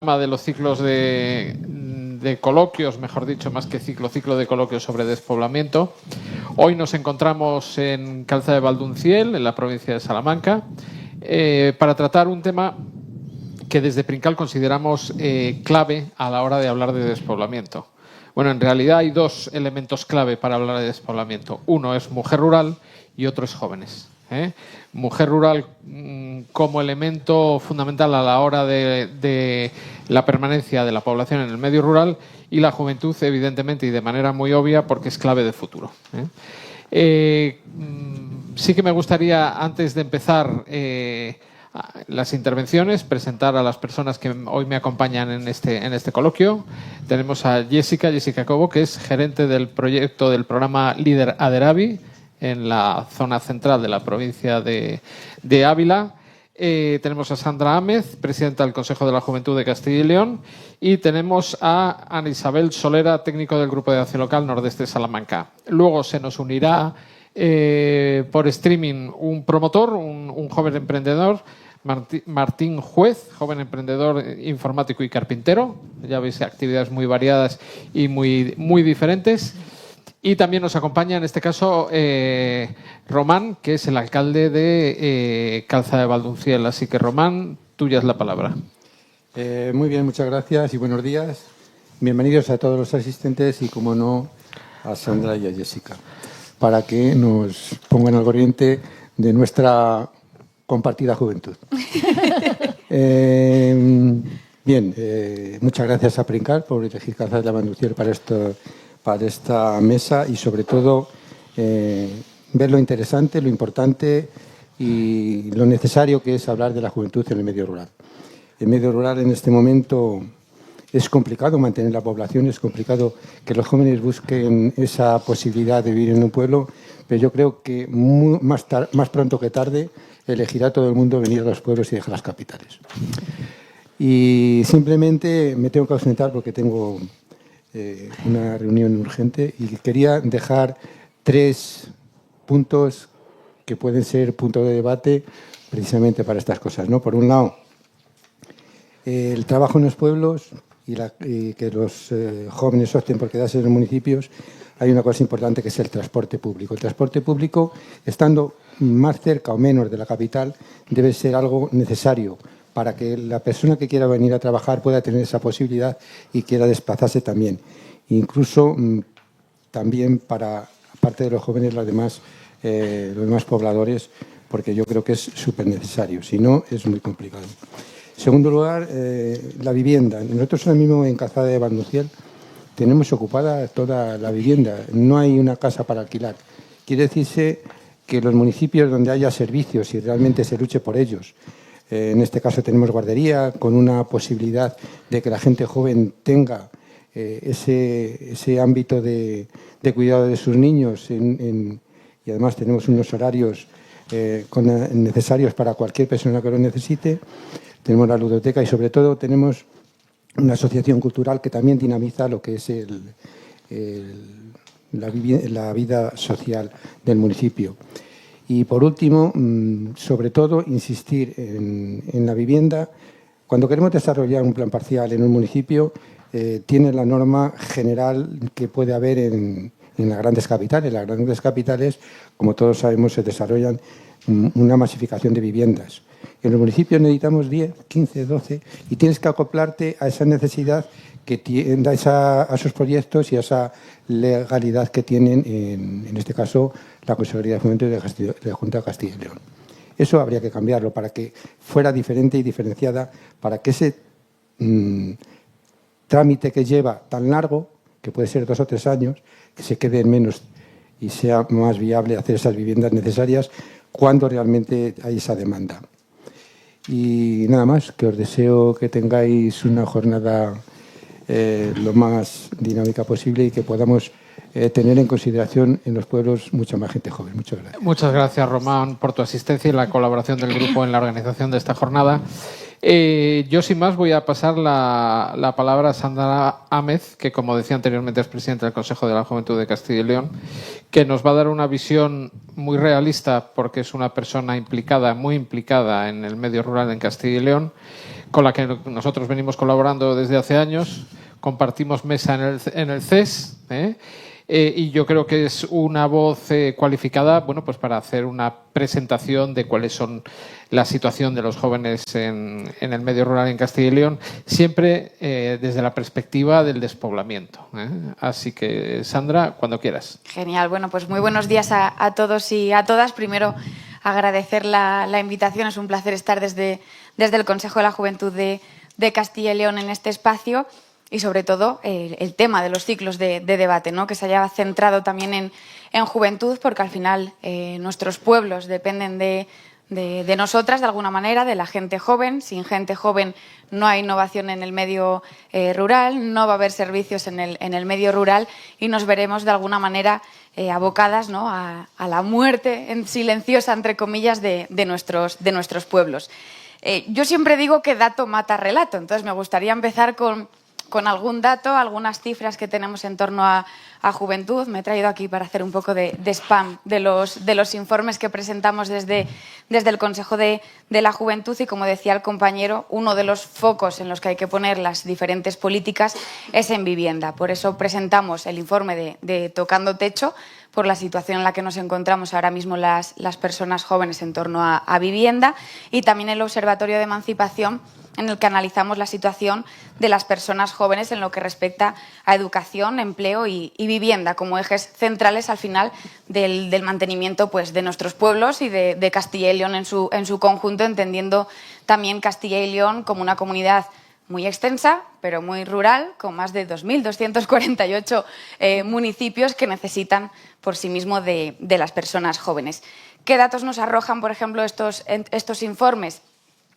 de los ciclos de coloquios, mejor dicho, más que ciclo de coloquios sobre despoblamiento. Hoy nos encontramos en Calzada de Valdunciel, en la provincia de Salamanca, para tratar un tema que desde Princal consideramos clave a la hora de hablar de despoblamiento. Bueno, en realidad hay dos elementos clave para hablar de despoblamiento. Uno es mujer rural y otro es jóvenes. Mujer rural como elemento fundamental a la hora de la permanencia de la población en el medio rural, y la juventud, evidentemente, y de manera muy obvia, porque es clave de futuro. Sí que me gustaría, antes de empezar las intervenciones, presentar a las personas que hoy me acompañan en este coloquio. Tenemos a Jessica Cobo, que es gerente del proyecto del programa Líder Aderabi en la zona central de la provincia de Ávila. Tenemos a Sandra Ámez, presidenta del Consejo de la Juventud de Castilla y León, y tenemos a Ana Isabel Solera, técnico del Grupo de Acción Local Nordeste de Salamanca. Luego se nos unirá por streaming un promotor, un joven emprendedor, Martín Juez, joven emprendedor informático y carpintero. Ya veis, actividades muy variadas y muy diferentes. Y también nos acompaña, en este caso, Román, que es el alcalde de Calzada de Valdunciel. Así que, Román, tuya es la palabra. Muy bien, muchas gracias y buenos días. Bienvenidos a todos los asistentes y, como no, a Sandra y a Jessica, para que nos pongan al corriente de nuestra compartida juventud. Muchas gracias a Princal por elegir Calzada de Valdunciel para esta mesa, y sobre todo ver lo interesante, lo importante y lo necesario que es hablar de la juventud en el medio rural. El medio rural en este momento es complicado mantener la población, es complicado que los jóvenes busquen esa posibilidad de vivir en un pueblo, pero yo creo que más pronto que tarde elegirá todo el mundo venir a los pueblos y dejar las capitales. Y simplemente me tengo que ausentar porque tengo una reunión urgente, y quería dejar 3 puntos que pueden ser punto de debate precisamente para estas cosas, ¿no? Por un lado, el trabajo en los pueblos y que los jóvenes opten por quedarse en los municipios. Hay una cosa importante, que es el transporte público. El transporte público, estando más cerca o menos de la capital, debe ser algo necesario para que la persona que quiera venir a trabajar pueda tener esa posibilidad y quiera desplazarse también. Incluso también para, aparte de los jóvenes, los demás pobladores, porque yo creo que es súper necesario. Si no, es muy complicado. En segundo lugar, la vivienda. Nosotros ahora mismo en Calzada de Valdunciel tenemos ocupada toda la vivienda. No hay una casa para alquilar. Quiere decirse que los municipios donde haya servicios y realmente se luche por ellos, en este caso tenemos guardería, con una posibilidad de que la gente joven tenga ese ámbito de cuidado de sus niños, y además tenemos unos horarios necesarios para cualquier persona que lo necesite. Tenemos la ludoteca y, sobre todo, tenemos una asociación cultural que también dinamiza lo que es la vida social del municipio. Y, por último, sobre todo, insistir en la vivienda. Cuando queremos desarrollar un plan parcial en un municipio, tiene la norma general que puede haber en las grandes capitales. Las grandes capitales, como todos sabemos, se desarrollan una masificación de viviendas. En los municipios necesitamos 10, 15, 12, y tienes que acoplarte a esa necesidad que tiene, a esos proyectos y a esa legalidad que tienen, en este caso, la Consejería de Fomento de la Junta de Castilla y León. Eso habría que cambiarlo para que fuera diferente y diferenciada, para que ese trámite que lleva tan largo, que puede ser 2 o 3 años, que se quede en menos y sea más viable hacer esas viviendas necesarias cuando realmente hay esa demanda. Y nada más, que os deseo que tengáis una jornada lo más dinámica posible y que podamos tener en consideración en los pueblos mucha más gente joven. Muchas gracias. Muchas gracias, Román, por tu asistencia y la colaboración del grupo en la organización de esta jornada. Yo, sin más, voy a pasar la palabra a Sandra Ámez, que, como decía anteriormente, es presidenta del Consejo de la Juventud de Castilla y León, que nos va a dar una visión muy realista, porque es una persona muy implicada en el medio rural en Castilla y León, con la que nosotros venimos colaborando desde hace años. Compartimos mesa en el CES, y yo creo que es una voz cualificada, bueno, pues para hacer una presentación de cuáles son la situación de los jóvenes en el medio rural en Castilla y León, siempre desde la perspectiva del despoblamiento. Así que, Sandra, cuando quieras. Genial. Bueno, pues muy buenos días a todos y a todas. Primero, agradecer la invitación. Es un placer estar desde el Consejo de la Juventud de Castilla y León en este espacio. Y sobre todo el tema de los ciclos de debate, ¿no? Que se haya centrado también en juventud, porque al final nuestros pueblos dependen de nosotras de alguna manera, de la gente joven. Sin gente joven no hay innovación en el medio rural, no va a haber servicios en el medio rural y nos veremos de alguna manera abocadas, ¿no? a la muerte silenciosa, entre comillas, de nuestros pueblos. Yo siempre digo que dato mata relato, entonces me gustaría empezar con algún dato, algunas cifras que tenemos en torno a juventud. Me he traído aquí para hacer un poco de spam de los informes que presentamos desde el Consejo de la Juventud y, como decía el compañero, uno de los focos en los que hay que poner las diferentes políticas es en vivienda. Por eso presentamos el informe de Tocando Techo, por la situación en la que nos encontramos ahora mismo las personas jóvenes en torno a vivienda, y también el Observatorio de Emancipación, en el que analizamos la situación de las personas jóvenes en lo que respecta a educación, empleo y vivienda, como ejes centrales al final del mantenimiento, pues, de nuestros pueblos y de Castilla y León en su conjunto, entendiendo también Castilla y León como una comunidad muy extensa, pero muy rural, con más de 2.248 municipios que necesitan por sí mismo de las personas jóvenes. ¿Qué datos nos arrojan, por ejemplo, estos informes?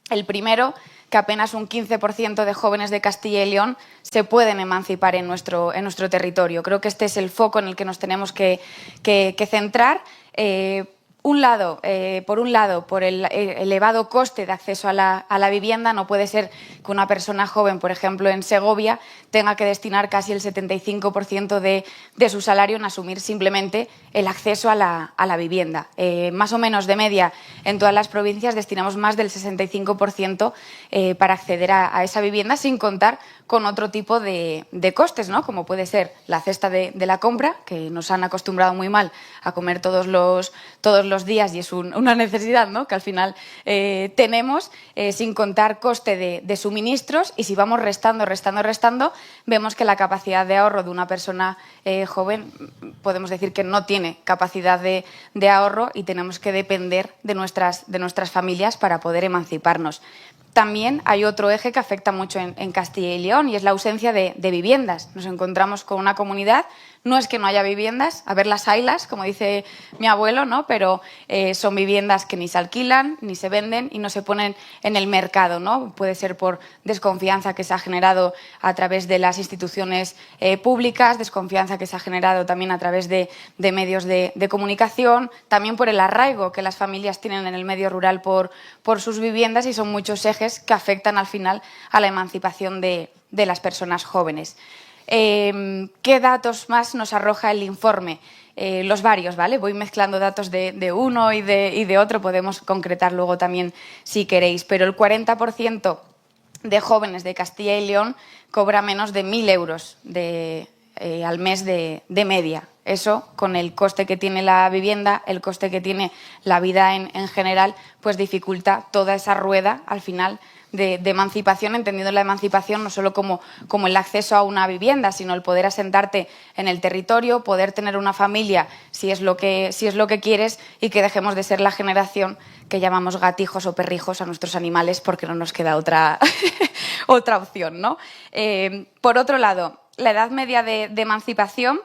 El primero, que apenas un 15% de jóvenes de Castilla y León se pueden emancipar en nuestro territorio. Creo que este es el foco en el que nos tenemos que centrar. Por un lado, por el elevado coste de acceso a la vivienda, no puede ser que una persona joven, por ejemplo, en Segovia, tenga que destinar casi el 75% de su salario en asumir simplemente el acceso a la vivienda. Más o menos de media, en todas las provincias destinamos más del 65% para acceder a esa vivienda, sin contar con otro tipo de costes, ¿no? Como puede ser la cesta de la compra, que nos han acostumbrado muy mal a comer todos los días y es una necesidad, ¿no? Que al final tenemos, sin contar coste de suministros, y si vamos restando, vemos que la capacidad de ahorro de una persona joven, podemos decir que no tiene capacidad de ahorro y tenemos que depender de nuestras familias para poder emanciparnos. También hay otro eje que afecta mucho en Castilla y León y es la ausencia de viviendas. Nos encontramos con una comunidad, no es que no haya viviendas, a ver, las haylas, como dice mi abuelo, ¿no? Pero son viviendas que ni se alquilan, ni se venden y no se ponen en el mercado, ¿no? Puede ser por desconfianza que se ha generado a través de las instituciones públicas, desconfianza que se ha generado también a través de medios de comunicación, también por el arraigo que las familias tienen en el medio rural por sus viviendas, y son muchos ejes que afectan al final a la emancipación de las personas jóvenes. ¿Qué datos más nos arroja el informe? Los varios, ¿vale? Voy mezclando datos de uno y de otro, podemos concretar luego también si queréis, pero el 40% de jóvenes de Castilla y León cobra menos de 1.000 euros al mes de media. Eso, con el coste que tiene la vivienda, el coste que tiene la vida en general, pues dificulta toda esa rueda al final de emancipación, entendiendo la emancipación no solo como el acceso a una vivienda, sino el poder asentarte en el territorio, poder tener una familia si es lo que quieres, y que dejemos de ser la generación que llamamos gatijos o perrijos a nuestros animales porque no nos queda otra opción, ¿no? Por otro lado, la edad media de emancipación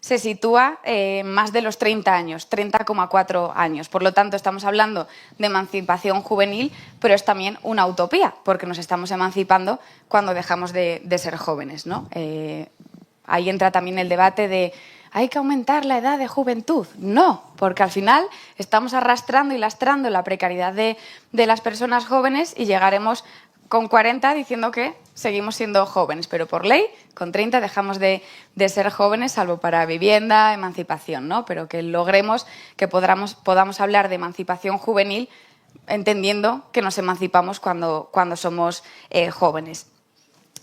se sitúa más de los 30 años, 30,4 años. Por lo tanto, estamos hablando de emancipación juvenil, pero es también una utopía, porque nos estamos emancipando cuando dejamos de ser jóvenes, ¿no? Ahí entra también el debate de ¿hay que aumentar la edad de juventud? No, porque al final estamos arrastrando y lastrando la precariedad de las personas jóvenes y llegaremos con 40 diciendo que seguimos siendo jóvenes, pero por ley, con 30 dejamos de ser jóvenes, salvo para vivienda, emancipación, ¿no? Pero que logremos que podamos hablar de emancipación juvenil entendiendo que nos emancipamos cuando somos jóvenes.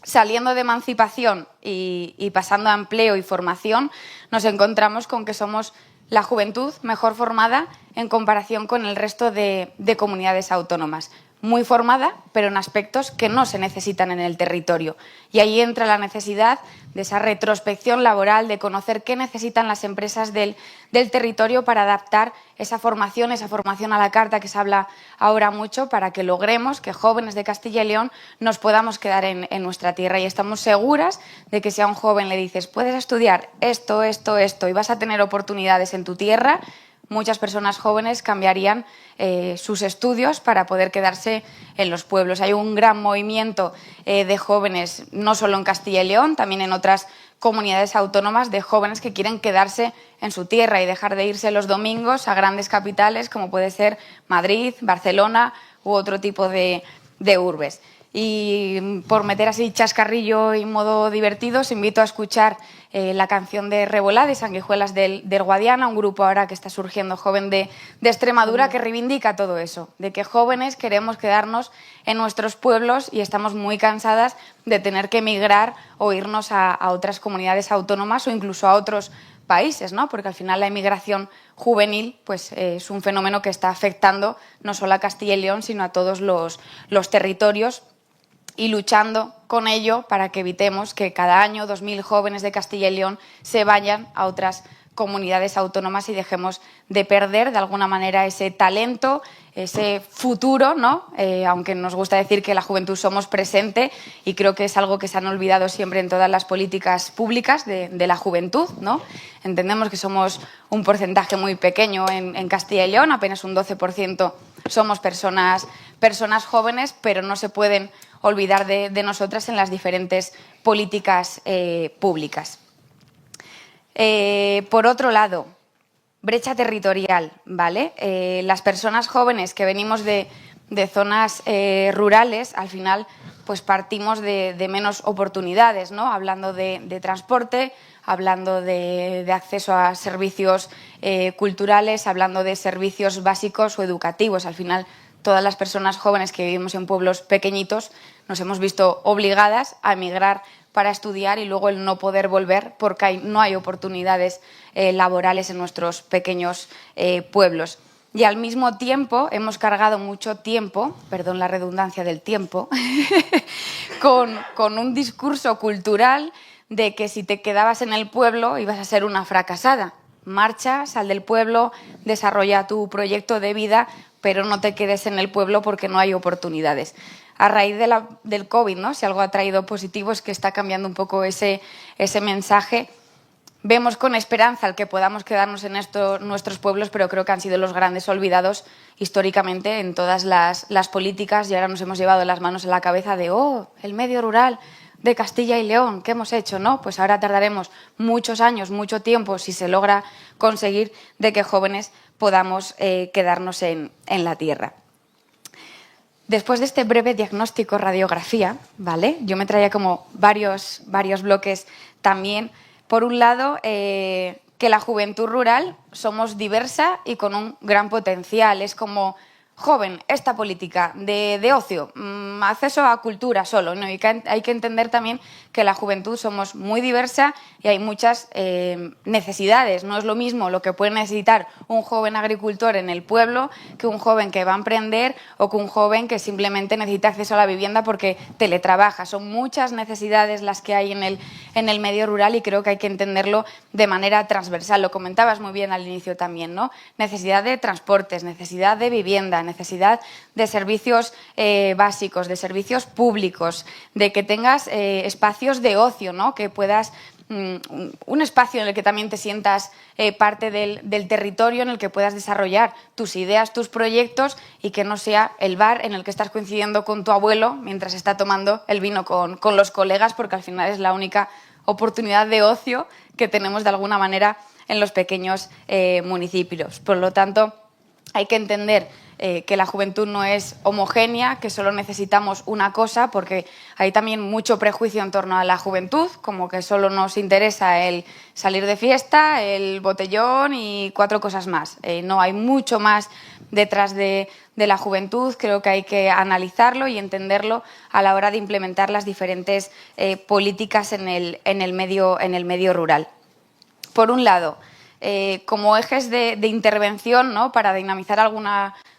Saliendo de emancipación y pasando a empleo y formación, nos encontramos con que somos la juventud mejor formada en comparación con el resto de comunidades autónomas. Muy formada, pero en aspectos que no se necesitan en el territorio. Y ahí entra la necesidad de esa retrospección laboral, de conocer qué necesitan las empresas del territorio para adaptar esa formación a la carta que se habla ahora mucho, para que logremos que jóvenes de Castilla y León nos podamos quedar en nuestra tierra. Y estamos seguras de que si a un joven le dices puedes estudiar esto, esto, esto y vas a tener oportunidades en tu tierra, muchas personas jóvenes cambiarían sus estudios para poder quedarse en los pueblos. Hay un gran movimiento de jóvenes, no solo en Castilla y León, también en otras comunidades autónomas, de jóvenes que quieren quedarse en su tierra y dejar de irse los domingos a grandes capitales como puede ser Madrid, Barcelona u otro tipo de urbes. Y por meter así chascarrillo y modo divertido, os invito a escuchar la canción de Rebolá, de Sanguijuelas del Guadiana, un grupo ahora que está surgiendo joven de Extremadura que reivindica todo eso, de que jóvenes queremos quedarnos en nuestros pueblos y estamos muy cansadas de tener que emigrar o irnos a otras comunidades autónomas o incluso a otros países, ¿no? Porque al final la emigración juvenil pues, es un fenómeno que está afectando no solo a Castilla y León, sino a todos los territorios, y luchando con ello para que evitemos que cada año 2.000 jóvenes de Castilla y León se vayan a otras comunidades autónomas y dejemos de perder de alguna manera ese talento, ese futuro, ¿no? Aunque nos gusta decir que la juventud somos presente y creo que es algo que se han olvidado siempre en todas las políticas públicas de la juventud, ¿no? Entendemos que somos un porcentaje muy pequeño en Castilla y León, apenas un 12% somos personas jóvenes, pero no se pueden olvidar de nosotras en las diferentes políticas públicas. Por otro lado, brecha territorial, ¿vale? Las personas jóvenes que venimos de zonas rurales, al final, pues partimos de menos oportunidades, ¿no? Hablando de transporte, hablando de acceso a servicios culturales, hablando de servicios básicos o educativos. Al final, todas las personas jóvenes que vivimos en pueblos pequeñitos nos hemos visto obligadas a emigrar para estudiar y luego el no poder volver porque no hay oportunidades laborales en nuestros pequeños pueblos. Y al mismo tiempo hemos cargado mucho tiempo, perdón la redundancia del tiempo, con un discurso cultural de que si te quedabas en el pueblo ibas a ser una fracasada. Marcha, sal del pueblo, desarrolla tu proyecto de vida, pero no te quedes en el pueblo porque no hay oportunidades. A raíz del COVID, ¿no? Si algo ha traído positivo es que está cambiando un poco ese mensaje. Vemos con esperanza el que podamos quedarnos en nuestros pueblos, pero creo que han sido los grandes olvidados históricamente en todas las políticas y ahora nos hemos llevado las manos a la cabeza de el medio rural de Castilla y León, ¿qué hemos hecho? ¿No? Pues ahora tardaremos muchos años, mucho tiempo, si se logra conseguir de que jóvenes podamos quedarnos en la tierra. Después de este breve diagnóstico radiografía, ¿vale? Yo me traía como varios bloques también. Por un lado, que la juventud rural somos diversa y con un gran potencial. Es como joven, esta política de ocio, acceso a cultura solo, ¿no? Y que hay que entender también que la juventud somos muy diversa y hay muchas necesidades. No es lo mismo lo que puede necesitar un joven agricultor en el pueblo que un joven que va a emprender o que un joven que simplemente necesita acceso a la vivienda porque teletrabaja. Son muchas necesidades las que hay en el medio rural y creo que hay que entenderlo de manera transversal. Lo comentabas muy bien al inicio también, ¿no? Necesidad de transportes, necesidad de vivienda, necesidad de servicios básicos, de servicios públicos, de que tengas espacios de ocio, ¿no? Que puedas un espacio en el que también te sientas parte del territorio, en el que puedas desarrollar tus ideas, tus proyectos y que no sea el bar en el que estás coincidiendo con tu abuelo mientras está tomando el vino con los colegas, porque al final es la única oportunidad de ocio que tenemos de alguna manera en los pequeños municipios. Por lo tanto, Hay que entender que la juventud no es homogénea, que solo necesitamos una cosa, porque hay también mucho prejuicio en torno a la juventud, como que solo nos interesa el salir de fiesta, el botellón y 4 cosas más. No, hay mucho más detrás de la juventud. Creo que hay que analizarlo y entenderlo a la hora de implementar las diferentes políticas en el medio rural. Por un lado, como ejes de intervención, ¿no?, para dinamizar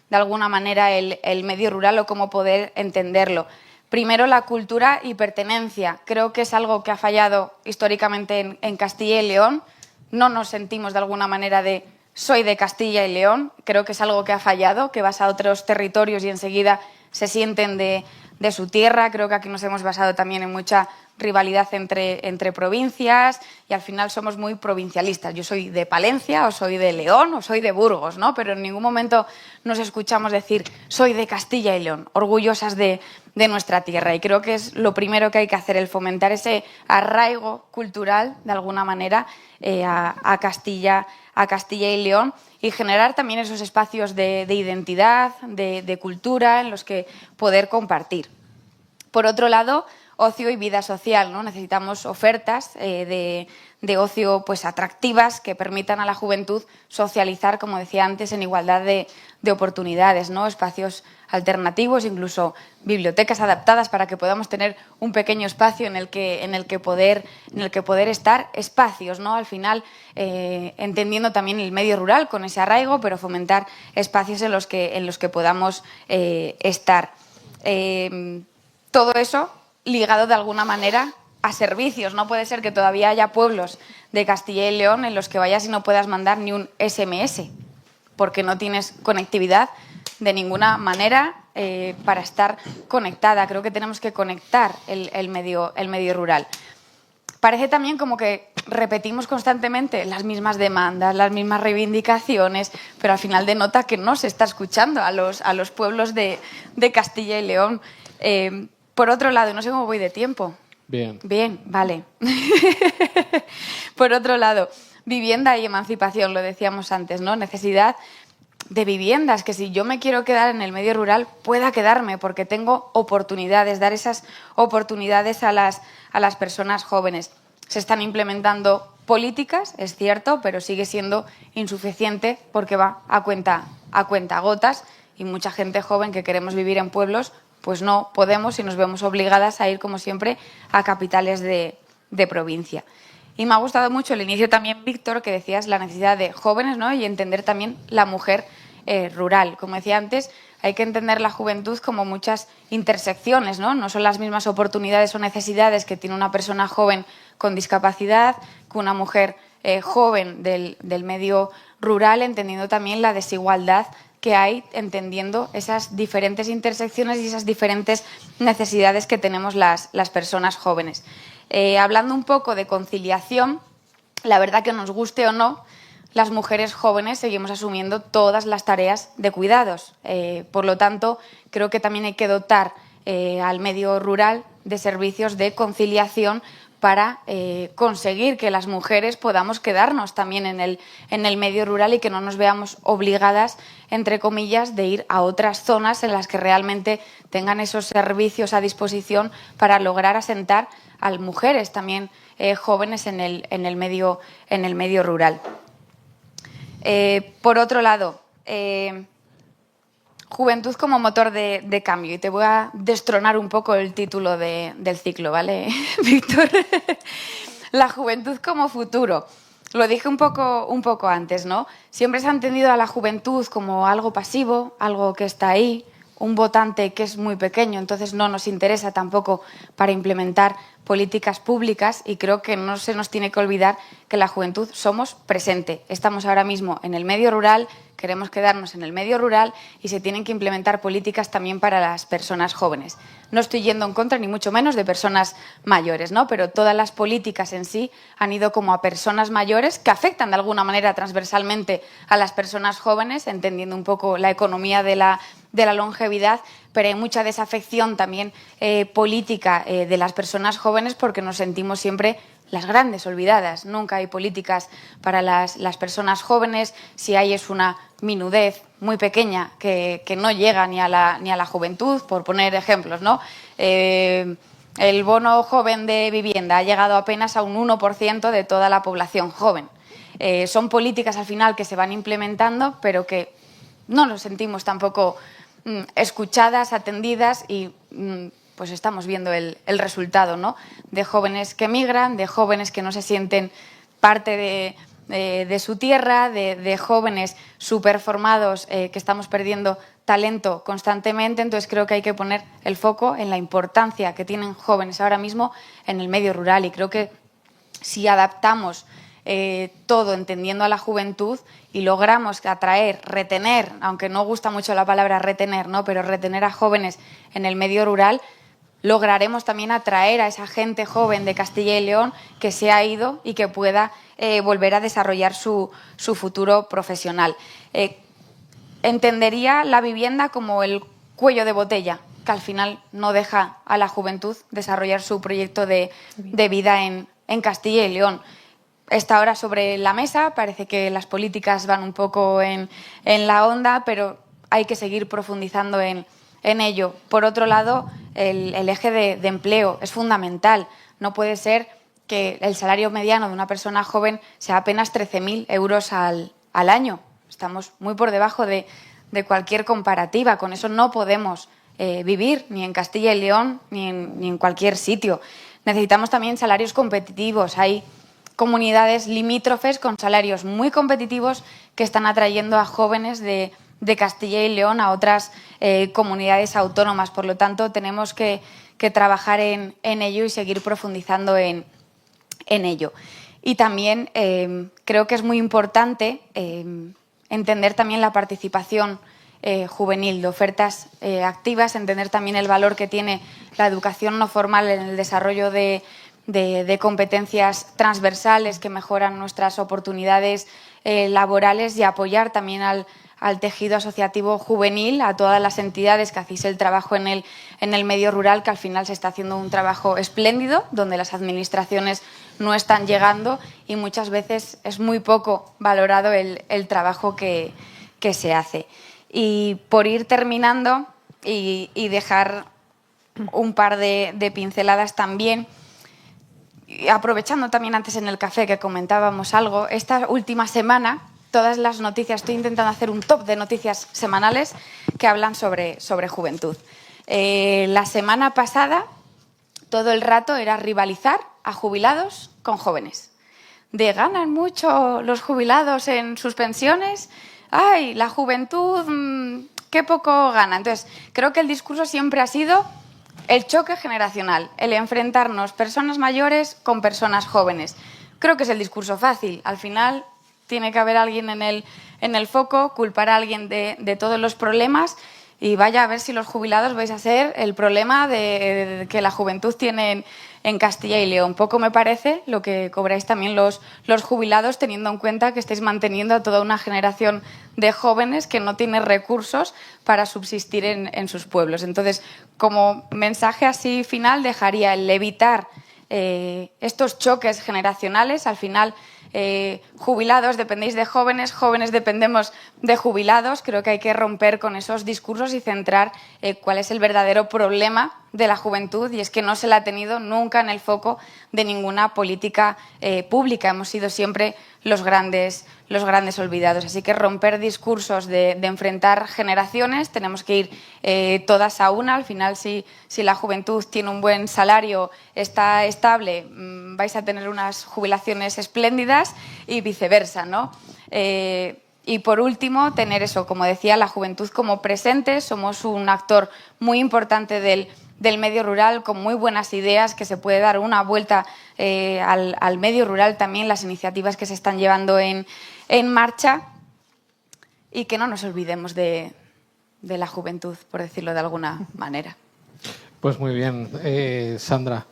de alguna manera el medio rural o cómo poder entenderlo. Primero, la cultura y pertenencia. Creo que es algo que ha fallado históricamente en Castilla y León. No nos sentimos de alguna manera de soy de Castilla y León. Creo que es algo que ha fallado, que vas a otros territorios y enseguida se sienten de su tierra. Creo que aquí nos hemos basado también en mucha rivalidad entre provincias y al final somos muy provincialistas. Yo soy de Palencia o soy de León o soy de Burgos, ¿no? Pero en ningún momento nos escuchamos decir soy de Castilla y León, orgullosas de nuestra tierra. Y creo que es lo primero que hay que hacer, el fomentar ese arraigo cultural, de alguna manera, a Castilla y León, y generar también esos espacios de identidad, de cultura, en los que poder compartir. Por otro lado, ocio y vida social, ¿no? Necesitamos ofertas de ocio pues atractivas que permitan a la juventud socializar, como decía antes, en igualdad de oportunidades, ¿no? Espacios alternativos, incluso bibliotecas adaptadas para que podamos tener un pequeño espacio en el que poder estar, espacios, ¿no? Al final, entendiendo también el medio rural con ese arraigo, pero fomentar espacios en los que podamos estar. Todo eso ligado de alguna manera a servicios. No puede ser que todavía haya pueblos de Castilla y León en los que vayas y no puedas mandar ni un SMS, porque no tienes conectividad de ninguna manera para estar conectada. Creo que tenemos que conectar el medio rural. Parece también como que repetimos constantemente las mismas demandas, las mismas reivindicaciones, pero al final denota que no se está escuchando a los pueblos de Castilla y León. Por otro lado, no sé cómo voy de tiempo. Bien, vale. Por otro lado, vivienda y emancipación, lo decíamos antes, ¿no? Necesidad de viviendas, que si yo me quiero quedar en el medio rural, pueda quedarme, porque tengo oportunidades, dar esas oportunidades a las personas jóvenes. Se están implementando políticas, es cierto, pero sigue siendo insuficiente porque va a cuentagotas, y mucha gente joven que queremos vivir en pueblos pues no podemos y nos vemos obligadas a ir, como siempre, a capitales de provincia. Y me ha gustado mucho el inicio también, Víctor, que decías la necesidad de jóvenes, ¿no?, y entender también la mujer rural. Como decía antes, hay que entender la juventud como muchas intersecciones, ¿no? No son las mismas oportunidades o necesidades que tiene una persona joven con discapacidad que una mujer joven del medio rural, entendiendo también la desigualdad que hay, entendiendo esas diferentes intersecciones y esas diferentes necesidades que tenemos las personas jóvenes. Hablando un poco de conciliación, la verdad que nos guste o no, las mujeres jóvenes seguimos asumiendo todas las tareas de cuidados. Por lo tanto, creo que también hay que dotar al medio rural de servicios de conciliación para conseguir que las mujeres podamos quedarnos también en el medio rural y que no nos veamos obligadas, entre comillas, de ir a otras zonas en las que realmente tengan esos servicios a disposición para lograr asentar a mujeres también jóvenes en el medio rural. Por otro lado, juventud como motor de cambio. Y te voy a destronar un poco el título del ciclo, ¿vale, Víctor? La juventud como futuro. Lo dije un poco antes, ¿no? Siempre se ha entendido a la juventud como algo pasivo, algo que está ahí, un votante que es muy pequeño, entonces no nos interesa tampoco para implementar políticas públicas, y creo que no se nos tiene que olvidar que la juventud somos presente. Estamos ahora mismo en el medio rural, queremos quedarnos en el medio rural y se tienen que implementar políticas también para las personas jóvenes. No estoy yendo en contra ni mucho menos de personas mayores, ¿no? Pero todas las políticas en sí han ido como a personas mayores que afectan de alguna manera transversalmente a las personas jóvenes, entendiendo un poco la economía de la longevidad, pero hay mucha desafección también política de las personas jóvenes porque nos sentimos siempre las grandes olvidadas. Nunca hay políticas para las personas jóvenes. Si hay es una minudez muy pequeña que no llega ni a la juventud, por poner ejemplos, ¿no? El bono joven de vivienda ha llegado apenas a un 1% de toda la población joven. Son políticas al final que se van implementando, pero que no nos sentimos tampoco escuchadas, atendidas y pues estamos viendo el resultado, ¿no? De jóvenes que migran, de jóvenes que no se sienten parte de su tierra, de jóvenes súper formados que estamos perdiendo talento constantemente. Entonces creo que hay que poner el foco en la importancia que tienen jóvenes ahora mismo en el medio rural y creo que si adaptamos todo entendiendo a la juventud y logramos atraer, retener, aunque no gusta mucho la palabra retener, ¿no? Pero retener a jóvenes en el medio rural, lograremos también atraer a esa gente joven de Castilla y León que se ha ido y que pueda volver a desarrollar su futuro profesional. Entendería la vivienda como el cuello de botella, que al final no deja a la juventud desarrollar su proyecto de vida en Castilla y León. Está ahora sobre la mesa, parece que las políticas van un poco en la onda, pero hay que seguir profundizando en ello. Por otro lado, el eje de empleo es fundamental. No puede ser que el salario mediano de una persona joven sea apenas 13.000 euros al año. Estamos muy por debajo de cualquier comparativa. Con eso no podemos vivir ni en Castilla y León ni en cualquier sitio. Necesitamos también salarios competitivos. Hay comunidades limítrofes con salarios muy competitivos que están atrayendo a jóvenes de Castilla y León a otras comunidades autónomas. Por lo tanto, tenemos que trabajar en ello y seguir profundizando en ello. Y también creo que es muy importante entender también la participación juvenil de ofertas activas, entender también el valor que tiene la educación no formal en el desarrollo de competencias transversales que mejoran nuestras oportunidades laborales y apoyar también al tejido asociativo juvenil, a todas las entidades que hacéis el trabajo en el medio rural, que al final se está haciendo un trabajo espléndido, donde las administraciones no están llegando y muchas veces es muy poco valorado el trabajo que se hace. Y por ir terminando y dejar un par de pinceladas también, aprovechando también antes en el café que comentábamos algo, esta última semana todas las noticias, estoy intentando hacer un top de noticias semanales que hablan sobre juventud. La semana pasada todo el rato era rivalizar a jubilados con jóvenes. De ganan mucho los jubilados en sus pensiones, ¡ay, la juventud, qué poco gana! Entonces, creo que el discurso siempre ha sido el choque generacional, el enfrentarnos personas mayores con personas jóvenes. Creo que es el discurso fácil. Al final tiene que haber alguien en el foco, culpar a alguien de todos los problemas y vaya a ver si los jubilados vais a ser el problema de que la juventud tiene en Castilla y León. Poco me parece lo que cobráis también los jubilados, teniendo en cuenta que estáis manteniendo a toda una generación de jóvenes que no tiene recursos para subsistir en sus pueblos. Entonces, como mensaje así final, dejaría el evitar estos choques generacionales. Al final, jubilados dependéis de jóvenes, jóvenes dependemos de jubilados. Creo que hay que romper con esos discursos y centrar cuál es el verdadero problema de la juventud, y es que no se la ha tenido nunca en el foco de ninguna política pública. Hemos sido siempre los grandes olvidados. Así que romper discursos de enfrentar generaciones, tenemos que ir todas a una. Al final, si la juventud tiene un buen salario, está estable, vais a tener unas jubilaciones espléndidas y viceversa, ¿no? Y por último, tener eso, como decía, la juventud como presente. Somos un actor muy importante del medio rural, con muy buenas ideas, que se puede dar una vuelta al medio rural también, las iniciativas que se están llevando en marcha, y que no nos olvidemos de la juventud, por decirlo de alguna manera. Pues muy bien, Sandra.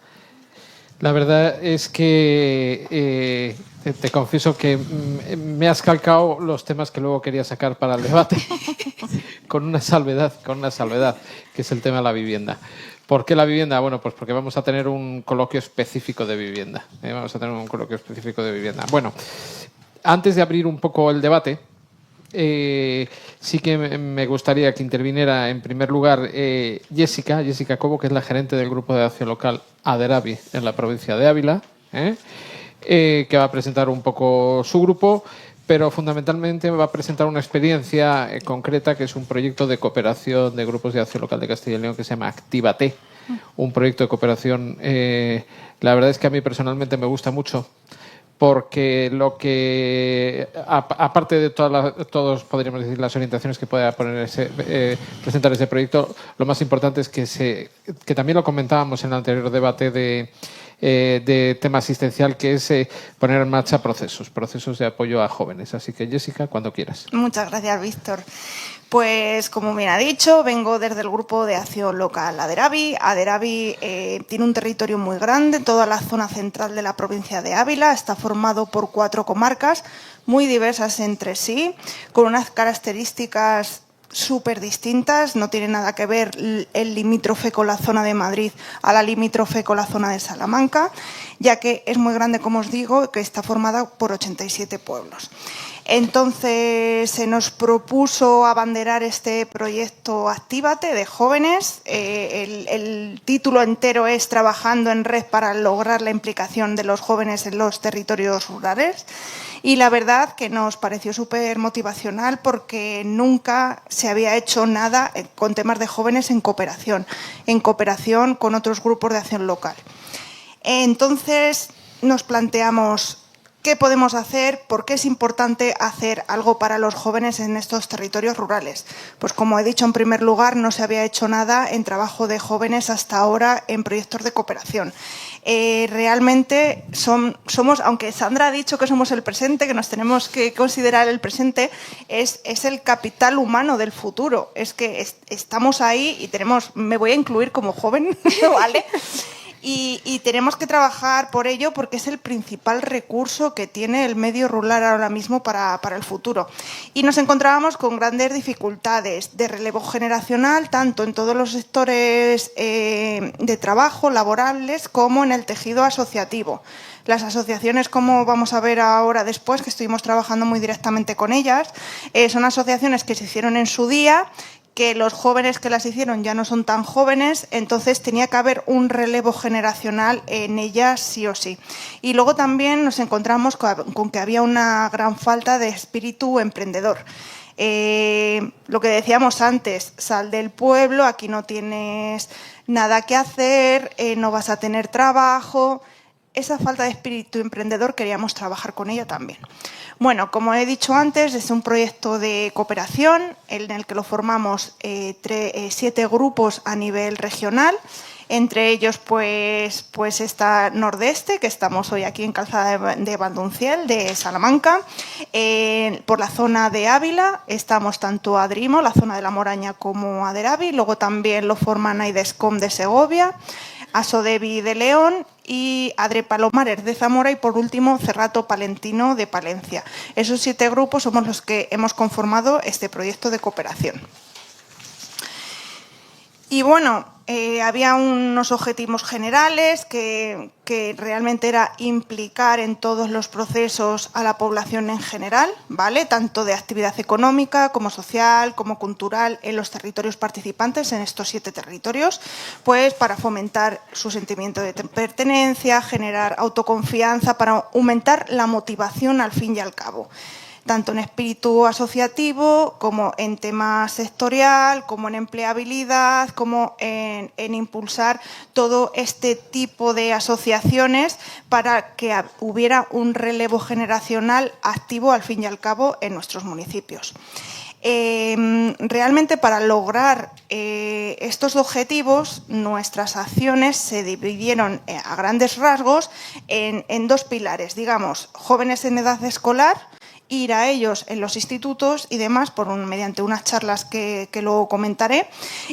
La verdad es que te confieso que me has calcado los temas que luego quería sacar para el debate con una salvedad, que es el tema de la vivienda. ¿Por qué la vivienda? Bueno, pues porque vamos a tener un coloquio específico de vivienda. Bueno, antes de abrir un poco el debate, sí que me gustaría que interviniera en primer lugar Jessica Cobo, que es la gerente del grupo de acción local Aderabi en la provincia de Ávila, que va a presentar un poco su grupo, pero fundamentalmente va a presentar una experiencia concreta, que es un proyecto de cooperación de grupos de acción local de Castilla y León que se llama Actívate, un proyecto de cooperación. La verdad es que a mí personalmente me gusta mucho, porque lo que, aparte de todos podríamos decir las orientaciones que pueda poner presentar ese proyecto, lo más importante es que también lo comentábamos en el anterior debate de tema asistencial, que es poner en marcha procesos de apoyo a jóvenes. Así que, Jessica, cuando quieras. Muchas gracias, Víctor. Pues, como bien ha dicho, vengo desde el grupo de acción local Aderabi. Aderabi tiene un territorio muy grande, toda la zona central de la provincia de Ávila. Está formado por 4 comarcas muy diversas entre sí, con unas características súper distintas. No tiene nada que ver el limítrofe con la zona de Madrid a la limítrofe con la zona de Salamanca, ya que es muy grande, como os digo, que está formada por 87 pueblos. Entonces se nos propuso abanderar este proyecto Actívate de jóvenes. El título entero es Trabajando en red para lograr la implicación de los jóvenes en los territorios rurales. Y la verdad que nos pareció súper motivacional, porque nunca se había hecho nada con temas de jóvenes en cooperación con otros grupos de acción local. Entonces nos planteamos qué podemos hacer, por qué es importante hacer algo para los jóvenes en estos territorios rurales. Pues, como he dicho, en primer lugar, no se había hecho nada en trabajo de jóvenes hasta ahora en proyectos de cooperación. Realmente somos, aunque Sandra ha dicho que somos el presente, que nos tenemos que considerar el presente, es el capital humano del futuro. Es que estamos ahí y me voy a incluir como joven, ¿vale? Y tenemos que trabajar por ello, porque es el principal recurso que tiene el medio rural ahora mismo para el futuro. Y nos encontrábamos con grandes dificultades de relevo generacional, tanto en todos los sectores de trabajo, laborables, como en el tejido asociativo. Las asociaciones, como vamos a ver ahora después, que estuvimos trabajando muy directamente con ellas, son asociaciones que se hicieron en su día, que los jóvenes que las hicieron ya no son tan jóvenes, entonces tenía que haber un relevo generacional en ellas sí o sí. Y luego también nos encontramos con que había una gran falta de espíritu emprendedor. Lo que decíamos antes, sal del pueblo, aquí no tienes nada que hacer, no vas a tener trabajo. Esa falta de espíritu emprendedor queríamos trabajar con ella también. Bueno, como he dicho antes, es un proyecto de cooperación en el que lo formamos 7 grupos a nivel regional. Entre ellos, pues está Nordeste, que estamos hoy aquí en Calzada de Valdunciel, de Salamanca. Por la zona de Ávila estamos tanto Adrimo, la zona de la Moraña, como Aderabi. Luego también lo forman Aidescom de Segovia, Asodebi de León y Adre Palomares de Zamora, y por último Cerrato Palentino de Palencia. Esos 7 grupos somos los que hemos conformado este proyecto de cooperación. Y bueno, había unos objetivos generales que realmente era implicar en todos los procesos a la población en general, ¿vale? Tanto de actividad económica como social, como cultural, en los territorios participantes, en estos 7 territorios, pues para fomentar su sentimiento de pertenencia, generar autoconfianza, para aumentar la motivación al fin y al cabo, tanto en espíritu asociativo, como en tema sectorial, como en empleabilidad, como en impulsar todo este tipo de asociaciones para que hubiera un relevo generacional activo al fin y al cabo en nuestros municipios. Realmente, para lograr estos objetivos, nuestras acciones se dividieron a grandes rasgos en 2 pilares, digamos, jóvenes en edad escolar, ir a ellos en los institutos y demás mediante unas charlas que luego comentaré,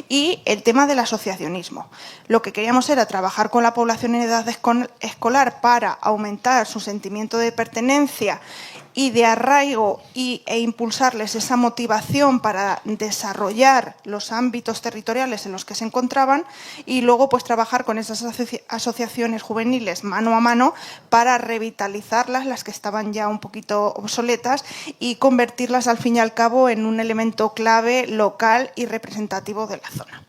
y el tema del asociacionismo. Lo que queríamos era trabajar con la población en edad escolar para aumentar su sentimiento de pertenencia y de arraigo e impulsarles esa motivación para desarrollar los ámbitos territoriales en los que se encontraban y luego pues trabajar con esas asociaciones juveniles mano a mano para revitalizarlas, las que estaban ya un poquito obsoletas, y convertirlas al fin y al cabo en un elemento clave local y representativo de la zona.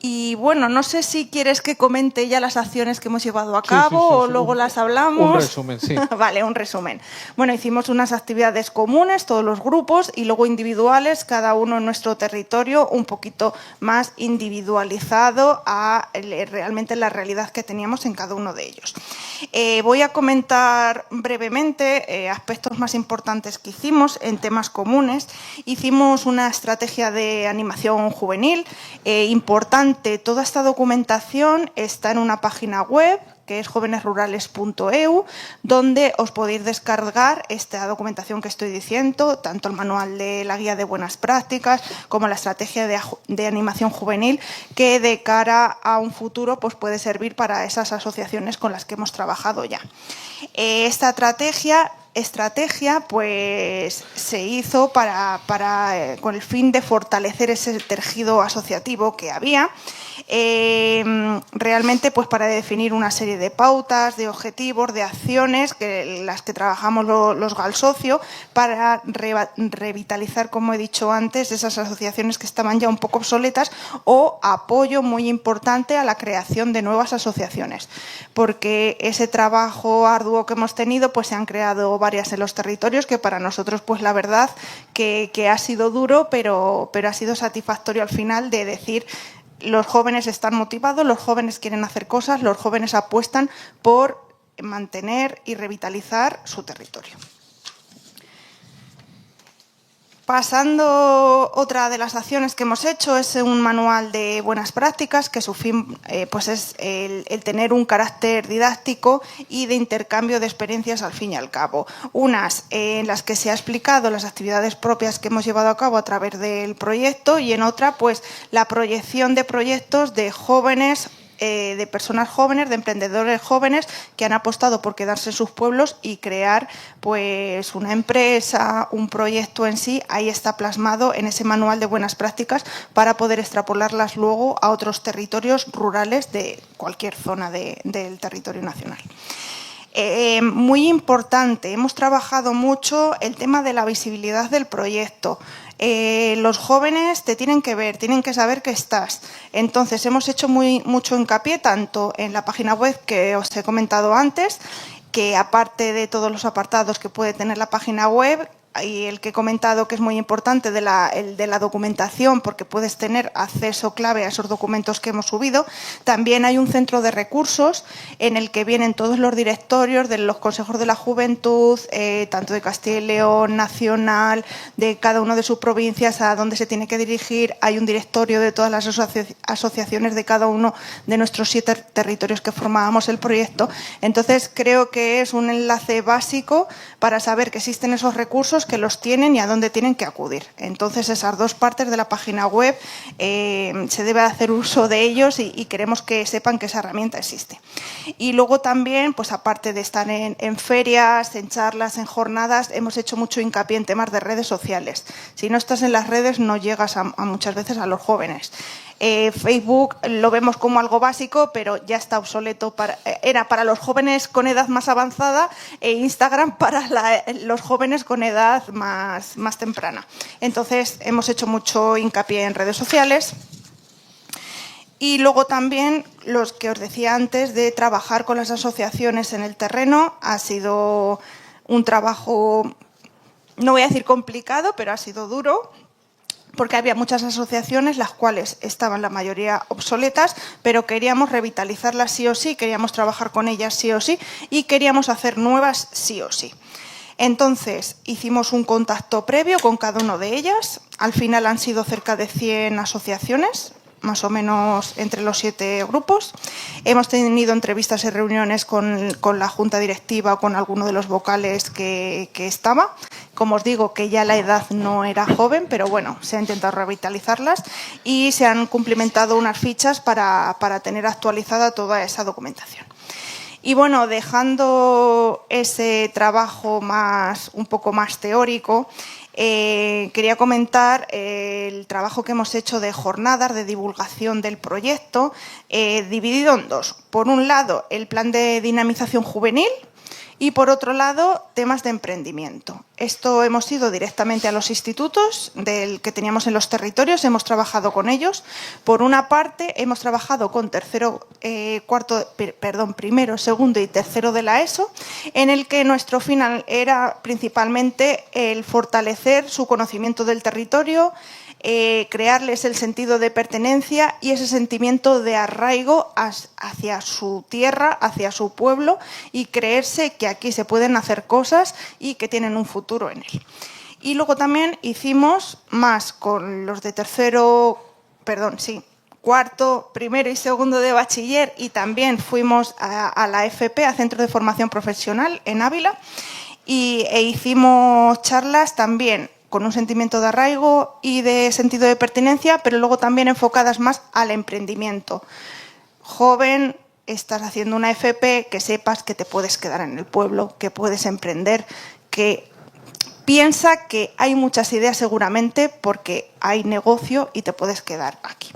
Y bueno, no sé si quieres que comente ya las acciones que hemos llevado a cabo o luego las hablamos. Un resumen, sí. Vale, un resumen. Bueno, hicimos unas actividades comunes, todos los grupos, y luego individuales, cada uno en nuestro territorio, un poquito más individualizado a realmente la realidad que teníamos en cada uno de ellos. Voy a comentar brevemente aspectos más importantes que hicimos en temas comunes. Hicimos una estrategia de animación juvenil importante. Toda esta documentación está en una página web que es jovenesrurales.eu, donde os podéis descargar esta documentación que estoy diciendo, tanto el manual de la guía de buenas prácticas como la estrategia de animación juvenil, que de cara a un futuro pues puede servir para esas asociaciones con las que hemos trabajado ya. Esta estrategia pues se hizo con el fin de fortalecer ese tejido asociativo que había, realmente pues para definir una serie de pautas, de objetivos, de acciones las que trabajamos los GAL Socio para revitalizar, como he dicho antes, esas asociaciones que estaban ya un poco obsoletas, o apoyo muy importante a la creación de nuevas asociaciones, porque ese trabajo arduo que hemos tenido pues se han creado varias en los territorios, que para nosotros pues la verdad que ha sido duro, pero ha sido satisfactorio al final de decir: los jóvenes están motivados, los jóvenes quieren hacer cosas, los jóvenes apuestan por mantener y revitalizar su territorio. Pasando, otra de las acciones que hemos hecho es un manual de buenas prácticas, que su fin pues es el tener un carácter didáctico y de intercambio de experiencias al fin y al cabo. Unas en las que se ha explicado las actividades propias que hemos llevado a cabo a través del proyecto, y en otra pues la proyección de proyectos de jóvenes, de personas jóvenes, de emprendedores jóvenes que han apostado por quedarse en sus pueblos y crear pues una empresa, un proyecto en sí. Ahí está plasmado en ese manual de buenas prácticas para poder extrapolarlas luego a otros territorios rurales de cualquier zona del territorio nacional. Muy importante, hemos trabajado mucho el tema de la visibilidad del proyecto. Los jóvenes te tienen que ver, tienen que saber que estás. Entonces hemos hecho mucho hincapié tanto en la página web que os he comentado antes, que aparte de todos los apartados que puede tener la página web, y el que he comentado que es muy importante el de la documentación, porque puedes tener acceso clave a esos documentos que hemos subido. También hay un centro de recursos en el que vienen todos los directorios de los consejos de la juventud, tanto de Castilla y León, nacional, de cada una de sus provincias, a dónde se tiene que dirigir. Hay un directorio de todas las asociaciones de cada uno de nuestros 7 territorios que formábamos el proyecto. Entonces creo que es un enlace básico para saber que existen esos recursos, que los tienen y a dónde tienen que acudir. Entonces esas dos partes de la página web se debe hacer uso de ellos, y queremos que sepan que esa herramienta existe. Y luego también, pues aparte de estar en ferias, en charlas, en jornadas, hemos hecho mucho hincapié en temas de redes sociales. Si no estás en las redes no llegas a muchas veces a los jóvenes. Facebook lo vemos como algo básico, pero ya está obsoleto. Era para los jóvenes con edad más avanzada, e Instagram para los jóvenes con edad más temprana. Entonces hemos hecho mucho hincapié en redes sociales. Y luego también, los que os decía antes, de trabajar con las asociaciones en el terreno. Ha sido un trabajo, no voy a decir complicado, pero ha sido duro, porque había muchas asociaciones, las cuales estaban la mayoría obsoletas, pero queríamos revitalizarlas sí o sí, queríamos trabajar con ellas sí o sí, y queríamos hacer nuevas sí o sí. Entonces hicimos un contacto previo con cada una de ellas. Al final han sido cerca de 100 asociaciones, más o menos entre los 7 grupos. Hemos tenido entrevistas y reuniones con la junta directiva o con alguno de los vocales que estaba. Como os digo, que ya la edad no era joven, pero bueno, se ha intentado revitalizarlas, y se han cumplimentado unas fichas para tener actualizada toda esa documentación. Y bueno, dejando ese trabajo un poco más teórico, quería comentar el trabajo que hemos hecho de jornadas de divulgación del proyecto, dividido en dos. Por un lado, el plan de dinamización juvenil y, por otro lado, temas de emprendimiento. Esto hemos ido directamente a los institutos que teníamos en los territorios, hemos trabajado con ellos. Por una parte, hemos trabajado con primero, segundo y tercero de la ESO, en el que nuestro final era principalmente el fortalecer su conocimiento del territorio, crearles el sentido de pertenencia y ese sentimiento de arraigo hacia su tierra, hacia su pueblo, y creerse que aquí se pueden hacer cosas y que tienen un futuro en él. Y luego también hicimos más con los de cuarto, primero y segundo de bachiller, y también fuimos a la FP, a Centro de Formación Profesional en Ávila, e hicimos charlas también con un sentimiento de arraigo y de sentido de pertenencia, pero luego también enfocadas más al emprendimiento. Joven, estás haciendo una FP, que sepas que te puedes quedar en el pueblo, que puedes emprender, que piensa que hay muchas ideas seguramente porque hay negocio y te puedes quedar aquí.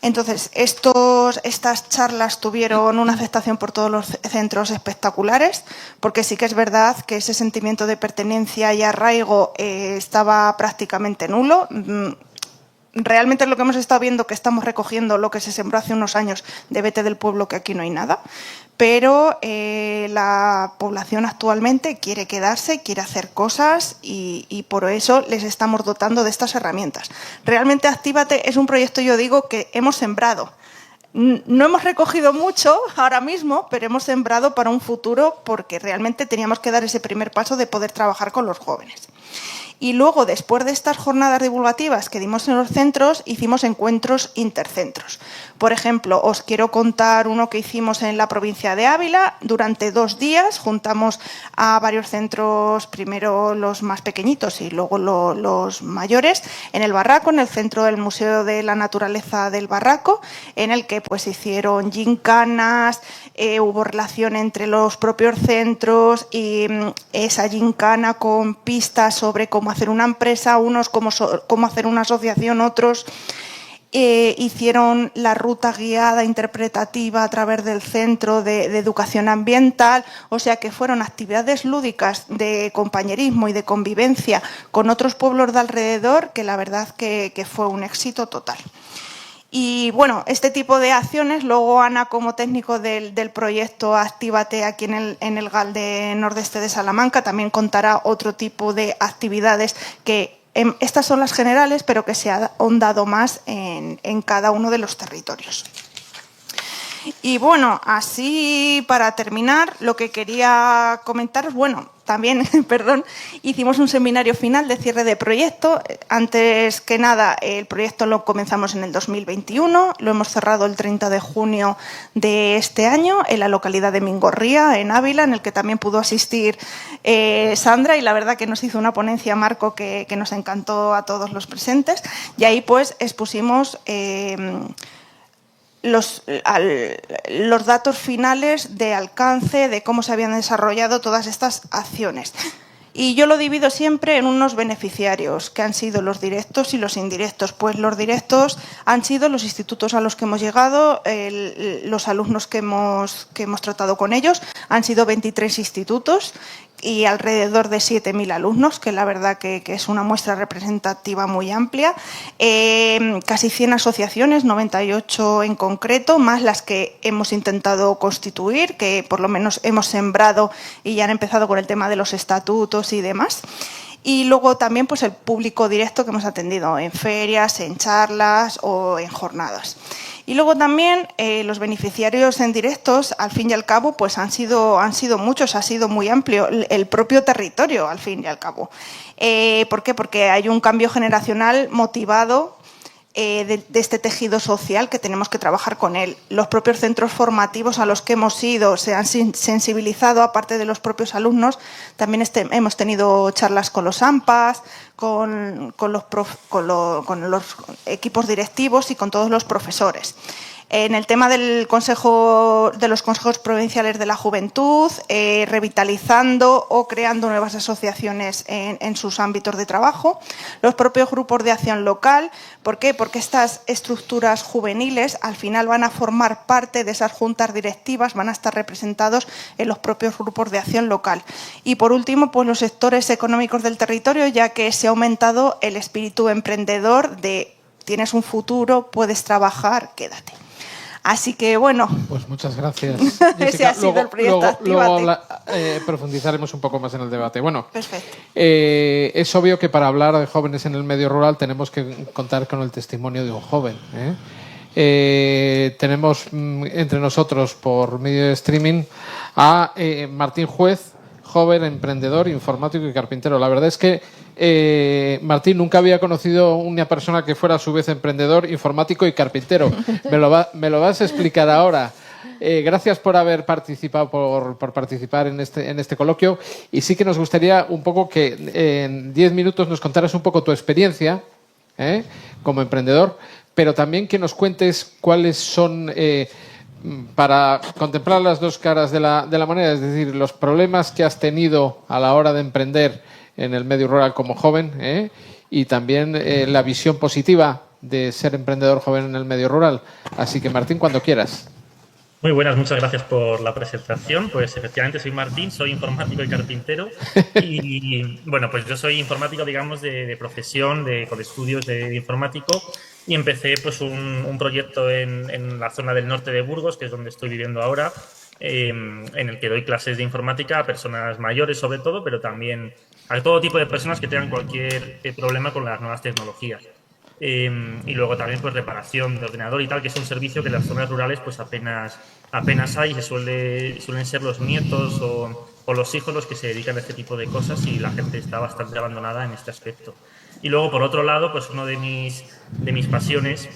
Entonces, estas charlas tuvieron una aceptación por todos los centros espectaculares, porque sí que es verdad que ese sentimiento de pertenencia y arraigo estaba prácticamente nulo. Realmente es lo que hemos estado viendo, que estamos recogiendo lo que se sembró hace unos años de vete del pueblo, que aquí no hay nada, pero la población actualmente quiere quedarse, quiere hacer cosas y por eso les estamos dotando de estas herramientas. Realmente Actívate es un proyecto, yo digo, que hemos sembrado. No hemos recogido mucho ahora mismo, pero hemos sembrado para un futuro, porque realmente teníamos que dar ese primer paso de poder trabajar con los jóvenes. Y luego, después de estas jornadas divulgativas que dimos en los centros, hicimos encuentros intercentros. Por ejemplo, os quiero contar uno que hicimos en la provincia de Ávila. Durante 2 días juntamos a varios centros, primero los más pequeñitos y luego los mayores, en el Barraco, en el centro del Museo de la Naturaleza del Barraco, en el que pues hicieron gincanas, hubo relación entre los propios centros y esa gincana con pistas sobre cómo hacer una empresa, unos cómo hacer una asociación, otros hicieron la ruta guiada interpretativa a través del centro de educación ambiental, o sea que fueron actividades lúdicas de compañerismo y de convivencia con otros pueblos de alrededor, que la verdad que fue un éxito total. Y bueno, este tipo de acciones, luego Ana, como técnico del proyecto Actívate aquí en el GAL de Nordeste de Salamanca, también contará otro tipo de actividades que estas son las generales, pero que se ha ahondado más en cada uno de los territorios. Y bueno, así para terminar, lo que quería comentaros, bueno, también, hicimos un seminario final de cierre de proyecto. Antes que nada, el proyecto lo comenzamos en el 2021, lo hemos cerrado el 30 de junio de este año en la localidad de Mingorría, en Ávila, en el que también pudo asistir Sandra, y la verdad que nos hizo una ponencia, Marco, que nos encantó a todos los presentes, y ahí pues expusimos los datos finales de alcance, de cómo se habían desarrollado todas estas acciones. Y yo lo divido siempre en unos beneficiarios, que han sido los directos y los indirectos. Pues los directos han sido los institutos a los que hemos llegado, los alumnos que hemos tratado con ellos, han sido 23 institutos y alrededor de 7.000 alumnos, que la verdad que es una muestra representativa muy amplia. Casi 100 asociaciones, 98 en concreto, más las que hemos intentado constituir, que por lo menos hemos sembrado y ya han empezado con el tema de los estatutos y demás. Y luego también pues el público directo que hemos atendido en ferias, en charlas o en jornadas. Y luego también los beneficiarios en directos, al fin y al cabo, pues han sido muchos, ha sido muy amplio el propio territorio, al fin y al cabo. ¿Por qué? Porque hay un cambio generacional motivado de este tejido social que tenemos que trabajar con él. Los propios centros formativos a los que hemos ido se han sensibilizado, aparte de los propios alumnos. También hemos tenido charlas con los AMPAs, con los equipos directivos y con todos los profesores. En el tema de los consejos provinciales de la juventud, revitalizando o creando nuevas asociaciones en sus ámbitos de trabajo. Los propios grupos de acción local. ¿Por qué? Porque estas estructuras juveniles al final van a formar parte de esas juntas directivas, van a estar representados en los propios grupos de acción local. Y por último, pues los sectores económicos del territorio, ya que se ha aumentado el espíritu emprendedor de tienes un futuro, puedes trabajar, quédate. Así que, bueno. Pues muchas gracias. Ese ha sido el proyecto. Luego profundizaremos un poco más en el debate. Bueno, perfecto. Es obvio que para hablar de jóvenes en el medio rural tenemos que contar con el testimonio de un joven. Tenemos entre nosotros, por medio de streaming, a Martín Juez, joven emprendedor, informático y carpintero. La verdad es que Martín, nunca había conocido una persona que fuera a su vez emprendedor, informático y carpintero. Me lo vas a explicar ahora. Gracias por haber participado, por participar en este coloquio. Y sí que nos gustaría un poco que en 10 minutos nos contaras un poco tu experiencia como emprendedor, pero también que nos cuentes cuáles son... para contemplar las dos caras de la moneda, es decir, los problemas que has tenido a la hora de emprender en el medio rural como joven, y también la visión positiva de ser emprendedor joven en el medio rural. Así que, Martín, cuando quieras. Muy buenas, muchas gracias por la presentación. Pues efectivamente soy Martín, soy informático y carpintero y bueno, pues yo soy informático, digamos, de profesión, con estudios de informático. Y empecé pues un proyecto en la zona del norte de Burgos, que es donde estoy viviendo ahora, en el que doy clases de informática a personas mayores sobre todo, pero también a todo tipo de personas que tengan cualquier problema con las nuevas tecnologías. Y luego también pues reparación de ordenador y tal, que es un servicio que en las zonas rurales pues apenas hay, y suelen ser los nietos o los hijos los que se dedican a este tipo de cosas, y la gente está bastante abandonada en este aspecto. Y luego, por otro lado, pues uno de mis pasiones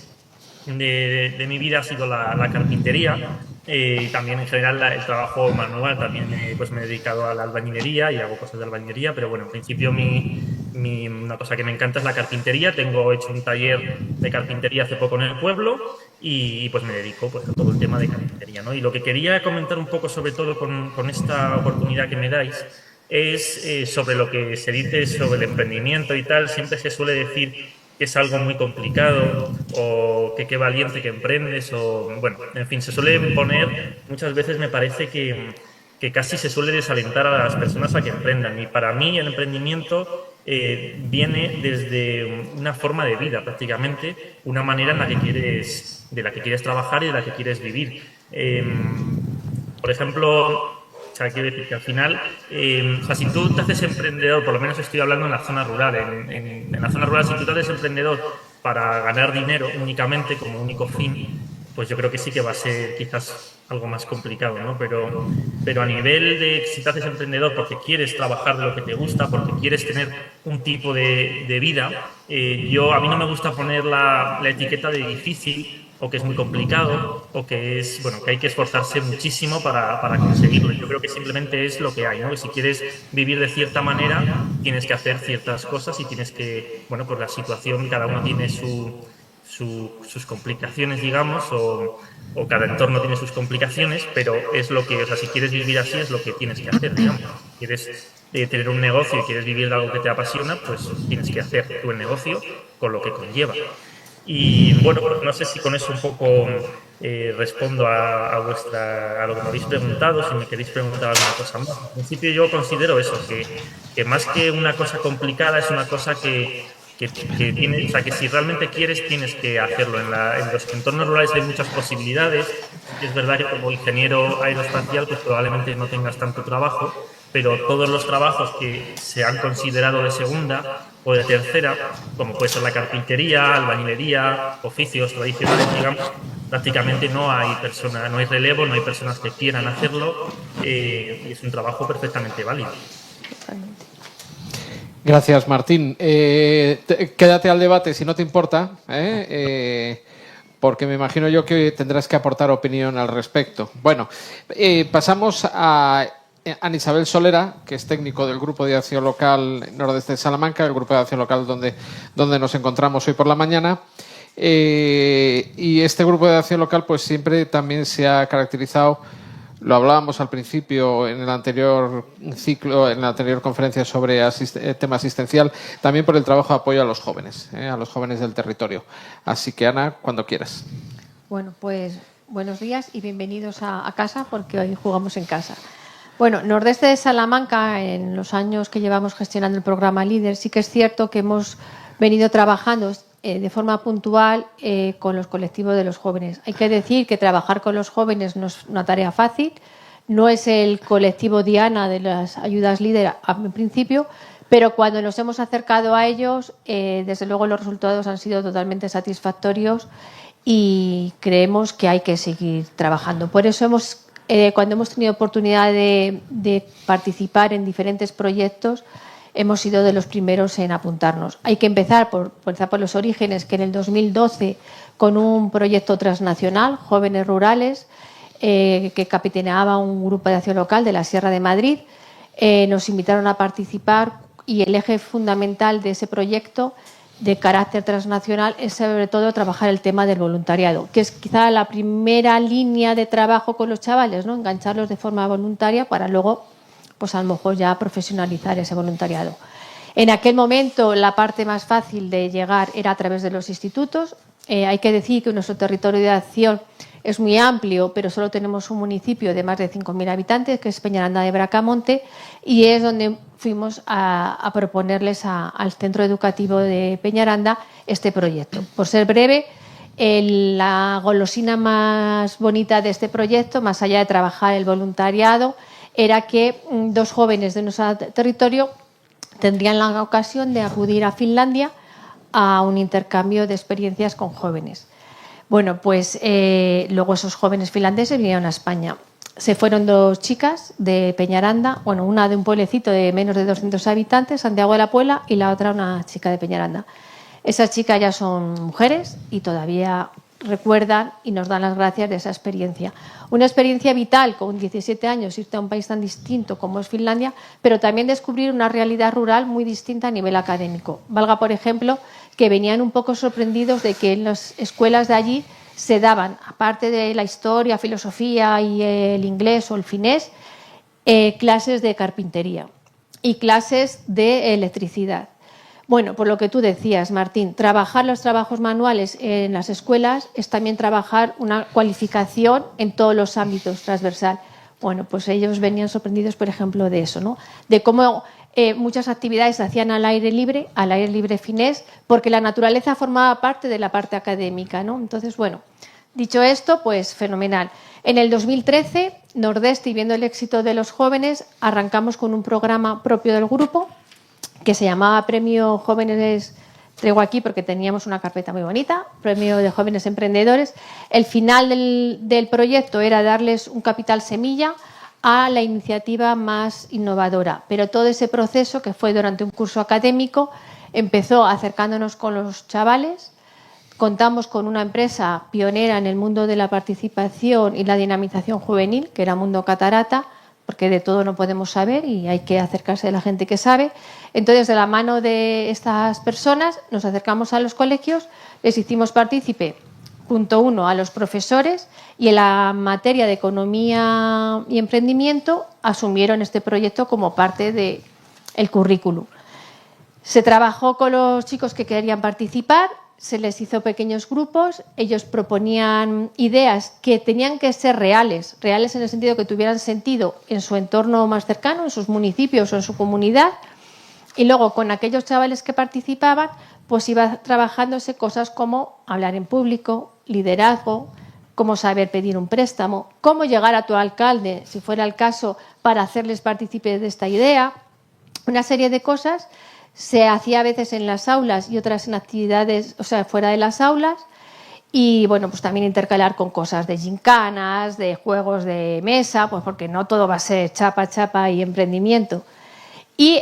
de mi vida ha sido la carpintería, y también en general el trabajo manual. También pues me he dedicado a la albañilería y hago cosas de albañilería, pero bueno, en principio una cosa que me encanta es la carpintería. Tengo hecho un taller de carpintería hace poco en el pueblo y pues me dedico pues a todo el tema de carpintería, ¿no? Y lo que quería comentar un poco, sobre todo con esta oportunidad que me dais, es sobre lo que se dice sobre el emprendimiento y tal. Siempre se suele decir que es algo muy complicado, o que qué valiente que emprendes, o bueno, en fin, se suele poner, muchas veces me parece que casi se suele desalentar a las personas a que emprendan. Y para mí el emprendimiento viene desde una forma de vida, prácticamente, una manera en la que quieres trabajar y de la que quieres vivir. Por ejemplo, o sea, quiero decir que al final, si tú te haces emprendedor, por lo menos estoy hablando en la zona rural, en la zona rural, si tú te haces emprendedor para ganar dinero únicamente, como único fin, pues yo creo que sí que va a ser quizás algo más complicado, ¿no? Pero a nivel de si te haces emprendedor porque quieres trabajar de lo que te gusta, porque quieres tener un tipo de vida, a mí no me gusta poner la etiqueta de difícil, o que es muy complicado, o que hay que esforzarse muchísimo para conseguirlo. Yo creo que simplemente es lo que hay, ¿no? Que si quieres vivir de cierta manera, tienes que hacer ciertas cosas y tienes que, pues la situación, cada uno tiene sus complicaciones, digamos, o cada entorno tiene sus complicaciones, pero es lo que, si quieres vivir así, es lo que tienes que hacer, digamos. Si quieres tener un negocio y quieres vivir de algo que te apasiona, pues tienes que hacer tu negocio con lo que conlleva. Y bueno, no sé si con eso un poco respondo a lo que me habéis preguntado. Si me queréis preguntar alguna cosa más. En principio yo considero eso, que más que una cosa complicada, es una cosa que tiene, o sea, que si realmente quieres, tienes que hacerlo. En los entornos rurales hay muchas posibilidades. Es verdad que como ingeniero aeroespacial pues probablemente no tengas tanto trabajo, pero todos los trabajos que se han considerado de segunda o de tercera, como puede ser la carpintería, albañilería, oficios tradicionales, digamos, prácticamente no hay relevo, no hay personas que quieran hacerlo, y es un trabajo perfectamente válido. Gracias, Martín. Quédate al debate si no te importa, porque me imagino yo que tendrás que aportar opinión al respecto. Bueno, pasamos a Ana Isabel Solera, que es técnico del Grupo de Acción Local Nordeste de Salamanca, el Grupo de Acción Local donde nos encontramos hoy por la mañana. Y este grupo de acción local pues siempre también se ha caracterizado, lo hablábamos al principio en el anterior ciclo, en la anterior conferencia sobre tema asistencial, también por el trabajo de apoyo a los jóvenes del territorio. Así que, Ana, cuando quieras. Bueno, pues buenos días y bienvenidos a casa, porque hoy jugamos en casa. Bueno, Nordeste de Salamanca, en los años que llevamos gestionando el programa LEADER, sí que es cierto que hemos venido trabajando de forma puntual con los colectivos de los jóvenes. Hay que decir que trabajar con los jóvenes no es una tarea fácil, no es el colectivo diana de las ayudas LEADER en principio, pero cuando nos hemos acercado a ellos, desde luego los resultados han sido totalmente satisfactorios y creemos que hay que seguir trabajando. Por eso cuando hemos tenido oportunidad de participar en diferentes proyectos, hemos sido de los primeros en apuntarnos. Hay que empezar por los orígenes, que en el 2012, con un proyecto transnacional, Jóvenes Rurales, que capitaneaba un grupo de acción local de la Sierra de Madrid, nos invitaron a participar, y el eje fundamental de ese proyecto de carácter transnacional es sobre todo trabajar el tema del voluntariado, que es quizá la primera línea de trabajo con los chavales, ¿no? Engancharlos de forma voluntaria para luego, pues a lo mejor ya profesionalizar ese voluntariado. En aquel momento la parte más fácil de llegar era a través de los institutos. Hay que decir que nuestro territorio de acción es muy amplio, pero solo tenemos un municipio de más de 5.000 habitantes, que es Peñaranda de Bracamonte, y es donde fuimos a proponerles al centro educativo de Peñaranda este proyecto. Por ser breve, la golosina más bonita de este proyecto, más allá de trabajar el voluntariado, era que 2 jóvenes de nuestro territorio tendrían la ocasión de acudir a Finlandia a un intercambio de experiencias con jóvenes. Bueno, pues luego esos jóvenes finlandeses vinieron a España. Se fueron 2 chicas de Peñaranda, bueno, una de un pueblecito de menos de 200 habitantes, Santiago de la Puebla, y la otra una chica de Peñaranda. Esas chicas ya son mujeres y todavía recuerdan y nos dan las gracias de esa experiencia. Una experiencia vital, con 17 años, irte a un país tan distinto como es Finlandia, pero también descubrir una realidad rural muy distinta a nivel académico. Valga, por ejemplo, que venían un poco sorprendidos de que en las escuelas de allí se daban, aparte de la historia, filosofía y el inglés o el finés, clases de carpintería y clases de electricidad. Bueno, por lo que tú decías, Martín, trabajar los trabajos manuales en las escuelas es también trabajar una cualificación en todos los ámbitos transversal. Bueno, pues ellos venían sorprendidos, por ejemplo, de eso, ¿no? De cómo muchas actividades se hacían al aire libre finés, porque la naturaleza formaba parte de la parte académica, ¿no? Entonces, bueno, dicho esto, pues fenomenal. En el 2013, Nordeste, y viendo el éxito de los jóvenes, arrancamos con un programa propio del grupo que se llamaba Premio Jóvenes, traigo aquí porque teníamos una carpeta muy bonita, Premio de Jóvenes Emprendedores. El final del proyecto era darles un capital semilla a la iniciativa más innovadora, pero todo ese proceso, que fue durante un curso académico, empezó acercándonos con los chavales. Contamos con una empresa pionera en el mundo de la participación y la dinamización juvenil, que era Mundo Catarata, porque de todo no podemos saber y hay que acercarse a la gente que sabe. Entonces, de la mano de estas personas, nos acercamos a los colegios, les hicimos partícipe, punto 1, a los profesores, y en la materia de economía y emprendimiento asumieron este proyecto como parte del currículum. Se trabajó con los chicos que querían participar, se les hizo pequeños grupos, ellos proponían ideas que tenían que ser reales en el sentido que tuvieran sentido en su entorno más cercano, en sus municipios o en su comunidad, y luego con aquellos chavales que participaban, pues iba trabajándose cosas como hablar en público, liderazgo, cómo saber pedir un préstamo, cómo llegar a tu alcalde, si fuera el caso, para hacerles partícipes de esta idea, una serie de cosas. Se hacía a veces en las aulas y otras en actividades, o sea, fuera de las aulas, y bueno, pues también intercalar con cosas de gincanas, de juegos de mesa, pues porque no todo va a ser chapa y emprendimiento. Y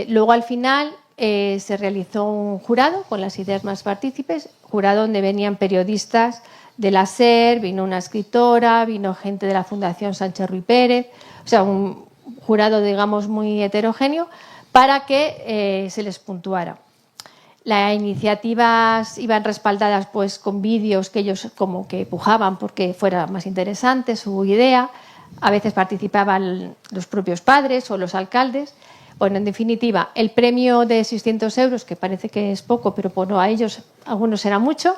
luego al final se realizó un jurado con las ideas más partícipes, jurado donde venían periodistas de la SER, vino una escritora, vino gente de la Fundación Sánchez Ruy Pérez, o sea, un jurado, digamos, muy heterogéneo, para que se les puntuara. Las iniciativas iban respaldadas pues con vídeos que ellos como que pujaban porque fuera más interesante su idea. A veces participaban los propios padres o los alcaldes. Bueno, en definitiva, el premio de 600 euros, que parece que es poco, pero bueno, a ellos, algunos era mucho,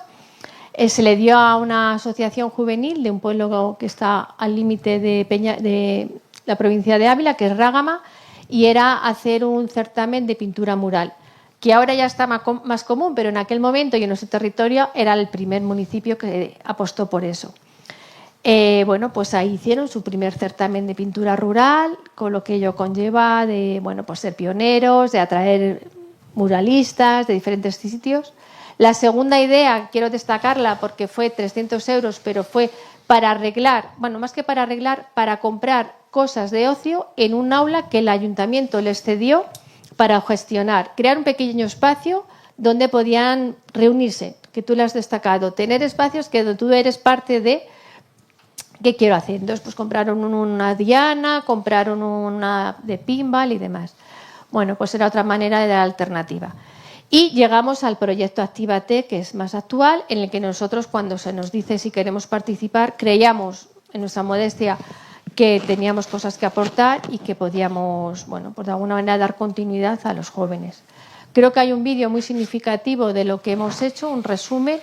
se le dio a una asociación juvenil de un pueblo que está al límite de la provincia de Ávila, que es Rágama, y era hacer un certamen de pintura mural, que ahora ya está más común, pero en aquel momento y en nuestro territorio era el primer municipio que apostó por eso. Bueno, pues ahí hicieron su primer certamen de pintura rural, con lo que ello conlleva de, bueno, pues ser pioneros, de atraer muralistas de diferentes sitios. La segunda idea, quiero destacarla porque fue 300 euros, pero fue para arreglar, bueno, más que para arreglar, para comprar cosas de ocio en un aula que el ayuntamiento les cedió para gestionar, crear un pequeño espacio donde podían reunirse, que tú lo has destacado, tener espacios que tú eres parte de. ¿Qué quiero hacer? Entonces, pues compraron una diana, compraron una de pinball y demás. Bueno, pues era otra manera de dar alternativa. Y llegamos al proyecto Actívate, que es más actual, en el que nosotros, cuando se nos dice si queremos participar, creíamos, en nuestra modestia, que teníamos cosas que aportar y que podíamos, bueno, pues de alguna manera dar continuidad a los jóvenes. Creo que hay un vídeo muy significativo de lo que hemos hecho, un resumen,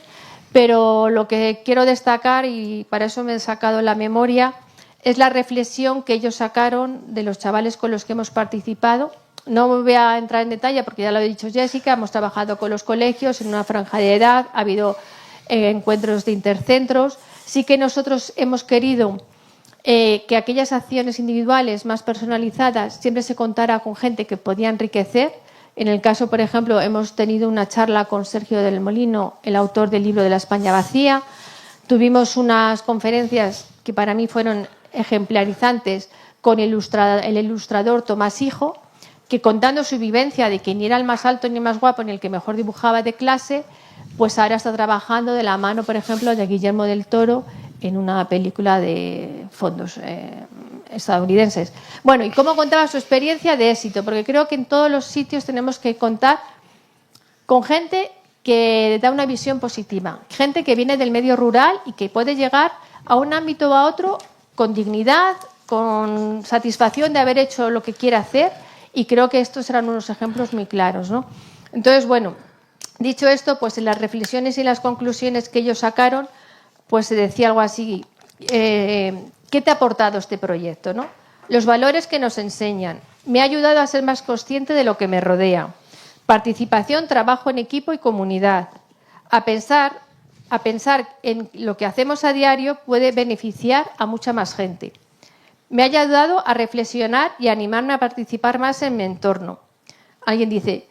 pero lo que quiero destacar, y para eso me he sacado la memoria, es la reflexión que ellos sacaron de los chavales con los que hemos participado. No voy a entrar en detalle porque ya lo ha dicho Jessica, hemos trabajado con los colegios en una franja de edad, ha habido encuentros de intercentros. Sí que nosotros hemos querido que aquellas acciones individuales más personalizadas siempre se contara con gente que podía enriquecer. En el caso, por ejemplo, hemos tenido una charla con Sergio del Molino, el autor del libro de la España vacía. Tuvimos unas conferencias que para mí fueron ejemplarizantes con el ilustrador Tomás Hijo, que contando su vivencia de que ni era el más alto ni el más guapo ni el que mejor dibujaba de clase, pues ahora está trabajando de la mano, por ejemplo, de Guillermo del Toro en una película de fondos estadounidenses. Bueno, y cómo contaba su experiencia de éxito, porque creo que en todos los sitios tenemos que contar con gente que da una visión positiva, gente que viene del medio rural y que puede llegar a un ámbito o a otro con dignidad, con satisfacción de haber hecho lo que quiere hacer, y creo que estos eran unos ejemplos muy claros, ¿no? Entonces, bueno, dicho esto, pues en las reflexiones y las conclusiones que ellos sacaron, pues se decía algo así, ¿qué te ha aportado este proyecto, no? Los valores que nos enseñan. Me ha ayudado a ser más consciente de lo que me rodea. Participación, trabajo en equipo y comunidad. A pensar en lo que hacemos a diario puede beneficiar a mucha más gente. Me ha ayudado a reflexionar y a animarme a participar más en mi entorno. Alguien dice,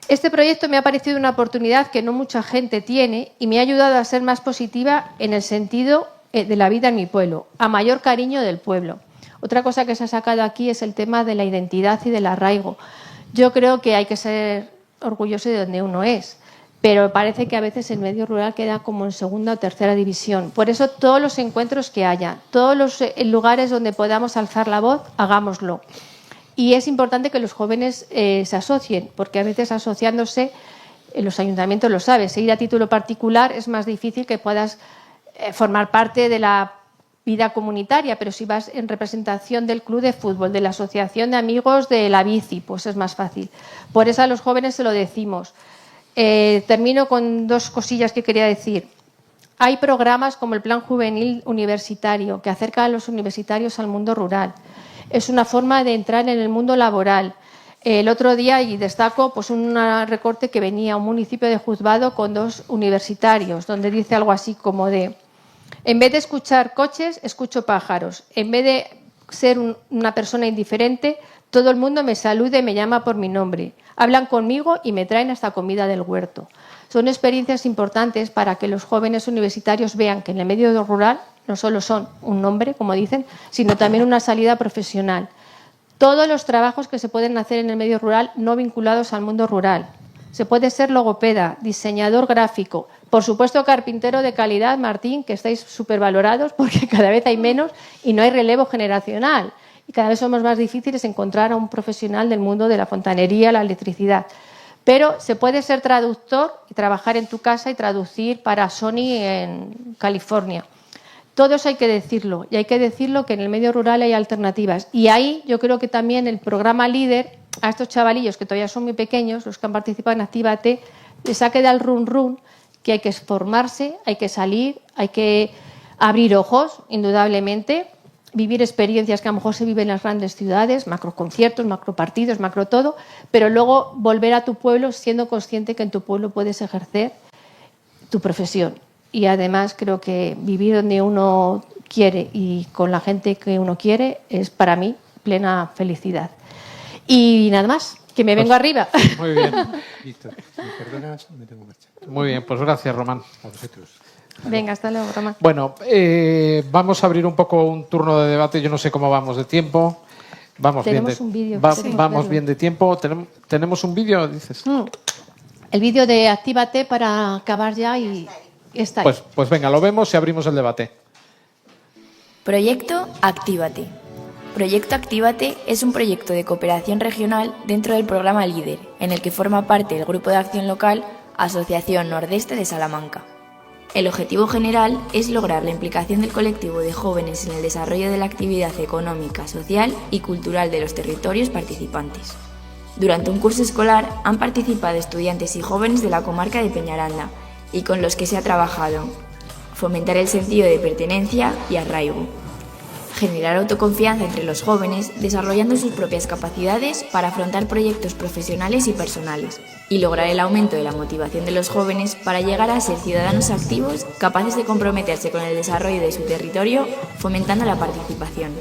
este proyecto me ha parecido una oportunidad que no mucha gente tiene y me ha ayudado a ser más positiva en el sentido de la vida en mi pueblo, a mayor cariño del pueblo. Otra cosa que se ha sacado aquí es el tema de la identidad y del arraigo. Yo creo que hay que ser orgulloso de donde uno es, pero parece que a veces el medio rural queda como en segunda o tercera división. Por eso todos los encuentros que haya, todos los lugares donde podamos alzar la voz, hagámoslo. Y es importante que los jóvenes se asocien, porque a veces asociándose, los ayuntamientos lo saben, seguir a título particular es más difícil que puedas formar parte de la vida comunitaria, pero si vas en representación del club de fútbol, de la asociación de amigos de la bici, pues es más fácil. Por eso a los jóvenes se lo decimos. Termino con dos cosillas que quería decir. Hay programas como el Plan Juvenil Universitario que acerca a los universitarios al mundo rural. Es una forma de entrar en el mundo laboral. El otro día, y destaco, pues un recorte que venía a un municipio de Juzgado con 2 universitarios, donde dice algo así como de: en vez de escuchar coches, escucho pájaros. En vez de ser una persona indiferente, todo el mundo me saluda y me llama por mi nombre. Hablan conmigo y me traen hasta comida del huerto. Son experiencias importantes para que los jóvenes universitarios vean que en el medio rural no solo son un nombre, como dicen, sino también una salida profesional. Todos los trabajos que se pueden hacer en el medio rural no vinculados al mundo rural. Se puede ser logopeda, diseñador gráfico, por supuesto carpintero de calidad, Martín, que estáis súper valorados porque cada vez hay menos y no hay relevo generacional. Y cada vez somos más difíciles encontrar a un profesional del mundo de la fontanería, la electricidad. Pero se puede ser traductor y trabajar en tu casa y traducir para Sony en California. Todo eso hay que decirlo, y hay que decirlo que en el medio rural hay alternativas. Y ahí yo creo que también el programa Líder, a estos chavalillos que todavía son muy pequeños, los que han participado en Actívate, les ha quedado el run que hay que formarse, hay que salir, hay que abrir ojos, indudablemente, vivir experiencias que a lo mejor se viven en las grandes ciudades, macroconciertos, macropartidos, macro todo, pero luego volver a tu pueblo siendo consciente que en tu pueblo puedes ejercer tu profesión. Y además creo que vivir donde uno quiere y con la gente que uno quiere es para mí plena felicidad. Y nada más, que me vengo arriba. Muy bien. Listo. Si me perdonas, me tengo que marchar. Muy bien, pues gracias, Román. A vosotros. Venga, hasta luego, Román. Bueno, vamos a abrir un poco un turno de debate. Yo no sé cómo vamos de tiempo. Vamos Tenemos un vídeo. Vamos bien de tiempo. ¿Tenemos un vídeo, dices? El vídeo de Actívate para acabar ya y está ahí. Pues venga, lo vemos y abrimos el debate. Proyecto Actívate. Proyecto Actívate es un proyecto de cooperación regional dentro del programa Líder, en el que forma parte el Grupo de Acción Local Asociación Nordeste de Salamanca. El objetivo general es lograr la implicación del colectivo de jóvenes en el desarrollo de la actividad económica, social y cultural de los territorios participantes. Durante un curso escolar han participado estudiantes y jóvenes de la comarca de Peñaranda y con los que se ha trabajado fomentar el sentido de pertenencia y arraigo, generar autoconfianza entre los jóvenes desarrollando sus propias capacidades para afrontar proyectos profesionales y personales y lograr el aumento de la motivación de los jóvenes para llegar a ser ciudadanos activos capaces de comprometerse con el desarrollo de su territorio, fomentando la participación.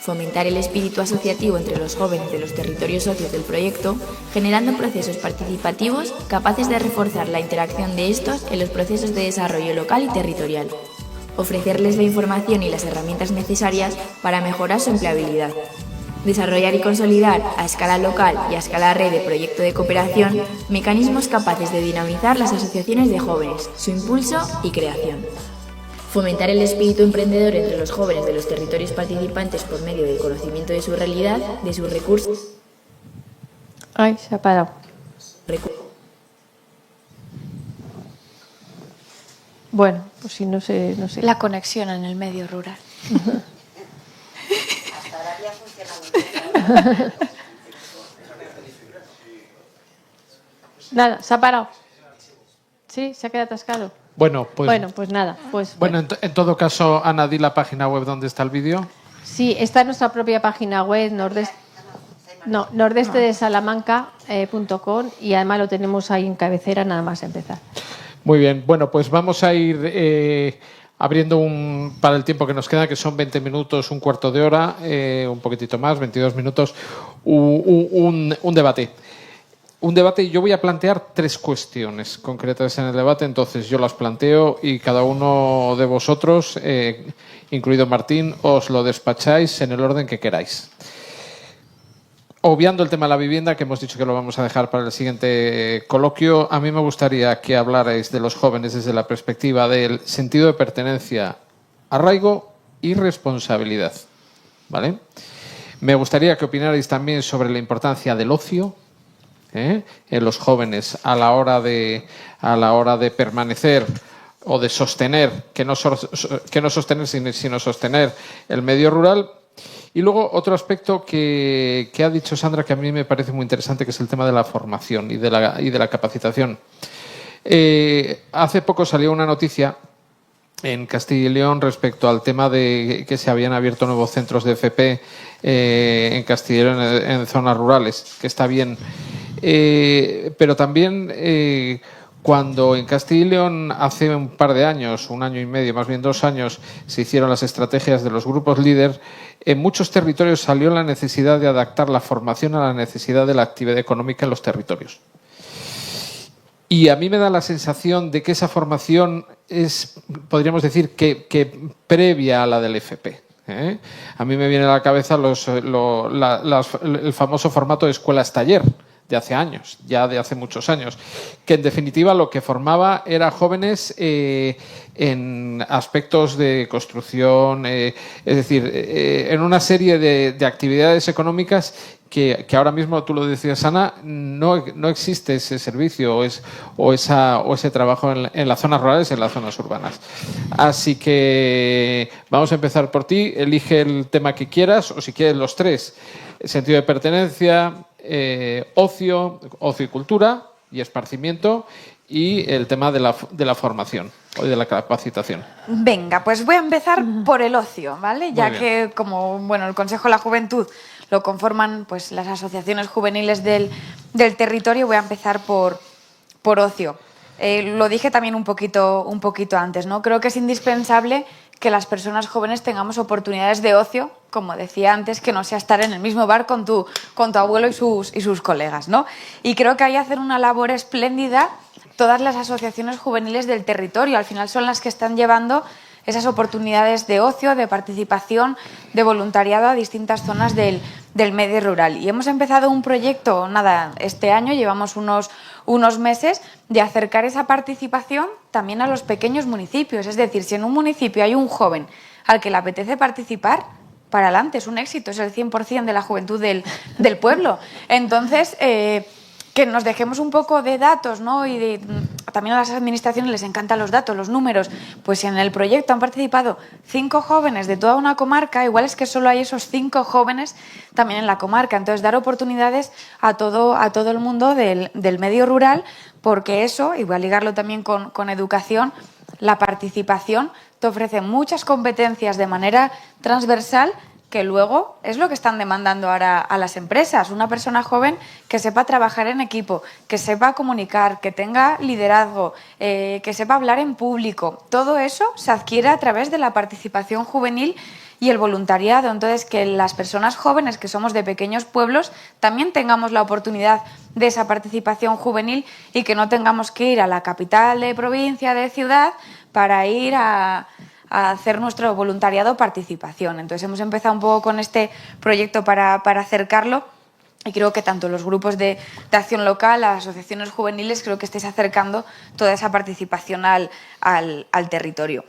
Fomentar el espíritu asociativo entre los jóvenes de los territorios socios del proyecto, generando procesos participativos capaces de reforzar la interacción de estos en los procesos de desarrollo local y territorial. Ofrecerles la información y las herramientas necesarias para mejorar su empleabilidad. Desarrollar y consolidar a escala local y a escala red de proyecto de cooperación mecanismos capaces de dinamizar las asociaciones de jóvenes, su impulso y creación. Fomentar el espíritu emprendedor entre los jóvenes de los territorios participantes por medio del conocimiento de su realidad, de sus recursos. Ay, se ha parado. Bueno, pues si no sé. La conexión en el medio rural. Hasta ahora había funcionado. Nada, se ha parado. Sí, se ha quedado atascado. Bueno, pues nada. Bueno, en todo caso, Ana, di la página web donde está el vídeo. Sí, está en nuestra propia página web, nordestedesalamanca.com, y además lo tenemos ahí en cabecera nada más empezar. Muy bien, bueno, pues vamos a ir abriendo para el tiempo que nos queda, que son 20 minutos, un cuarto de hora, un poquitito más, 22 minutos, un debate. Un debate, yo voy a plantear 3 cuestiones concretas en el debate, entonces yo las planteo y cada uno de vosotros, incluido Martín, os lo despacháis en el orden que queráis. Obviando el tema de la vivienda, que hemos dicho que lo vamos a dejar para el siguiente coloquio, a mí me gustaría que hablarais de los jóvenes desde la perspectiva del sentido de pertenencia, arraigo y responsabilidad. ¿Vale? Me gustaría que opinarais también sobre la importancia del ocio en los jóvenes a la hora de permanecer o de sostener, que no sostener sino sostener el medio rural. Y luego otro aspecto que ha dicho Sandra, que a mí me parece muy interesante, que es el tema de la formación y de la capacitación. Hace poco salió una noticia en Castilla y León respecto al tema de que se habían abierto nuevos centros de FP en Castilla y León en zonas rurales, que está bien. Pero también cuando en Castilla y León hace un par de años, un año y medio, más bien 2 años, se hicieron las estrategias de los grupos líder, en muchos territorios salió la necesidad de adaptar la formación a la necesidad de la actividad económica en los territorios. Y a mí me da la sensación de que esa formación es, podríamos decir, que previa a la del FP. A mí me viene a la cabeza el famoso formato de escuelas-taller de hace años, ya de hace muchos años, que en definitiva lo que formaba era jóvenes en aspectos de construcción, es decir, en una serie de actividades económicas que ahora mismo, tú lo decías, Ana, no existe ese servicio o ese trabajo en las zonas rurales, en las zonas urbanas. Así que vamos a empezar por ti. Elige el tema que quieras, o si quieres los tres: sentido de pertenencia, ocio y cultura y esparcimiento, y el tema de la formación o de la capacitación. Venga, pues voy a empezar por el ocio, ¿vale? Ya que, como el Consejo de la Juventud lo conforman pues las asociaciones juveniles del territorio, voy a empezar por ocio. Lo dije también un poquito antes, ¿no? Creo que es indispensable que las personas jóvenes tengamos oportunidades de ocio, como decía antes, que no sea estar en el mismo bar con tu abuelo y sus colegas, ¿no? Y creo que hay que hacer una labor espléndida todas las asociaciones juveniles del territorio. Al final son las que están llevando esas oportunidades de ocio, de participación, de voluntariado a distintas zonas del medio rural. Y hemos empezado un proyecto, este año, llevamos unos meses, de acercar esa participación también a los pequeños municipios. Es decir, si en un municipio hay un joven al que le apetece participar, para adelante, es un éxito, es el 100% de la juventud del pueblo. Entonces, que nos dejemos un poco de datos, ¿no? Y también a las administraciones les encantan los datos, los números. Pues si en el proyecto han participado 5 jóvenes de toda una comarca, igual es que solo hay esos 5 jóvenes también en la comarca. Entonces, dar oportunidades a todo el mundo del medio rural, porque eso, y voy a ligarlo también con educación, la participación te ofrece muchas competencias de manera transversal, que luego es lo que están demandando ahora a las empresas. Una persona joven que sepa trabajar en equipo, que sepa comunicar, que tenga liderazgo, que sepa hablar en público. Todo eso se adquiere a través de la participación juvenil y el voluntariado. Entonces, que las personas jóvenes que somos de pequeños pueblos también tengamos la oportunidad de esa participación juvenil y que no tengamos que ir a la capital de provincia, de ciudad, para ir a hacer nuestro voluntariado participación. Entonces hemos empezado un poco con este proyecto para acercarlo, y creo que tanto los grupos de acción local, las asociaciones juveniles, creo que estáis acercando toda esa participación al territorio.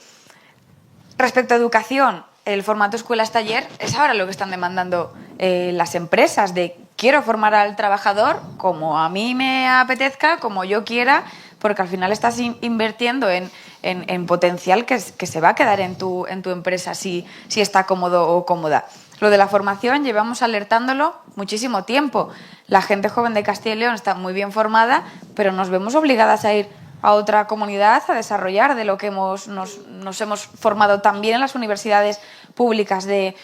Respecto a educación, el formato escuelas-taller es ahora lo que están demandando las empresas, de quiero formar al trabajador como a mí me apetezca, como yo quiera, porque al final estás invirtiendo en potencial que se va a quedar en tu empresa si está cómodo o cómoda. Lo de la formación llevamos alertándolo muchísimo tiempo. La gente joven de Castilla y León está muy bien formada, pero nos vemos obligadas a ir a otra comunidad a desarrollar de lo que nos hemos formado también en las universidades públicas de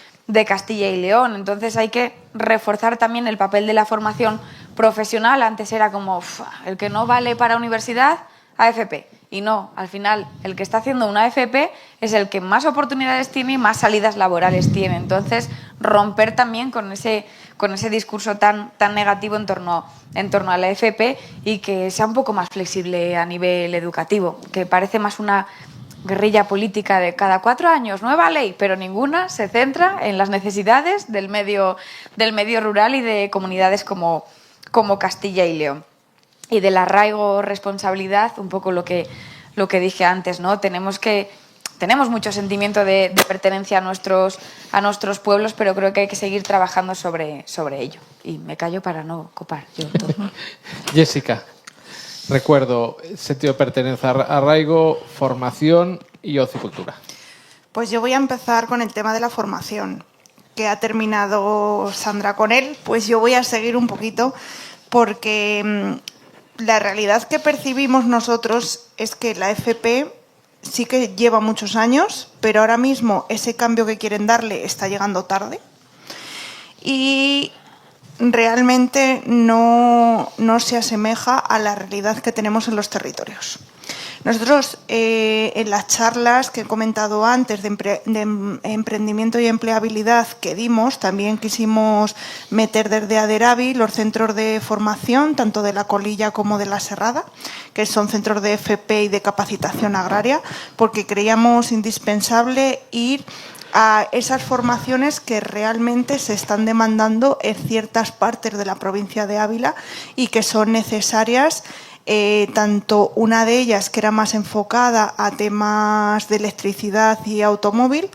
Castilla y León. Entonces hay que reforzar también el papel de la formación profesional. Antes era como el que no vale para universidad, AFP. Y no, al final el que está haciendo una AFP es el que más oportunidades tiene y más salidas laborales tiene. Entonces, romper también con ese discurso tan negativo en torno a la AFP, y que sea un poco más flexible a nivel educativo, que parece más una guerrilla política de cada 4 años, nueva ley, pero ninguna se centra en las necesidades del medio rural y de comunidades como Castilla y León. Y del arraigo, responsabilidad, un poco lo que dije antes, ¿no? Tenemos mucho sentimiento de pertenencia a nuestros pueblos, pero creo que hay que seguir trabajando sobre ello. Y me callo para no copar yo todo. Jessica, recuerdo, sentido de pertenencia, arraigo, formación y ocicultura. Pues yo voy a empezar con el tema de la formación, que ha terminado Sandra con él. Pues yo voy a seguir un poquito, porque la realidad que percibimos nosotros es que la FP sí que lleva muchos años, pero ahora mismo ese cambio que quieren darle está llegando tarde y realmente no se asemeja a la realidad que tenemos en los territorios. Nosotros, en las charlas que he comentado antes de emprendimiento y empleabilidad que dimos, también quisimos meter desde ADERABI los centros de formación, tanto de la Colilla como de la Serrada, que son centros de FP y de capacitación agraria, porque creíamos indispensable ir a esas formaciones que realmente se están demandando en ciertas partes de la provincia de Ávila y que son necesarias, tanto una de ellas que era más enfocada a temas de electricidad y automóvil,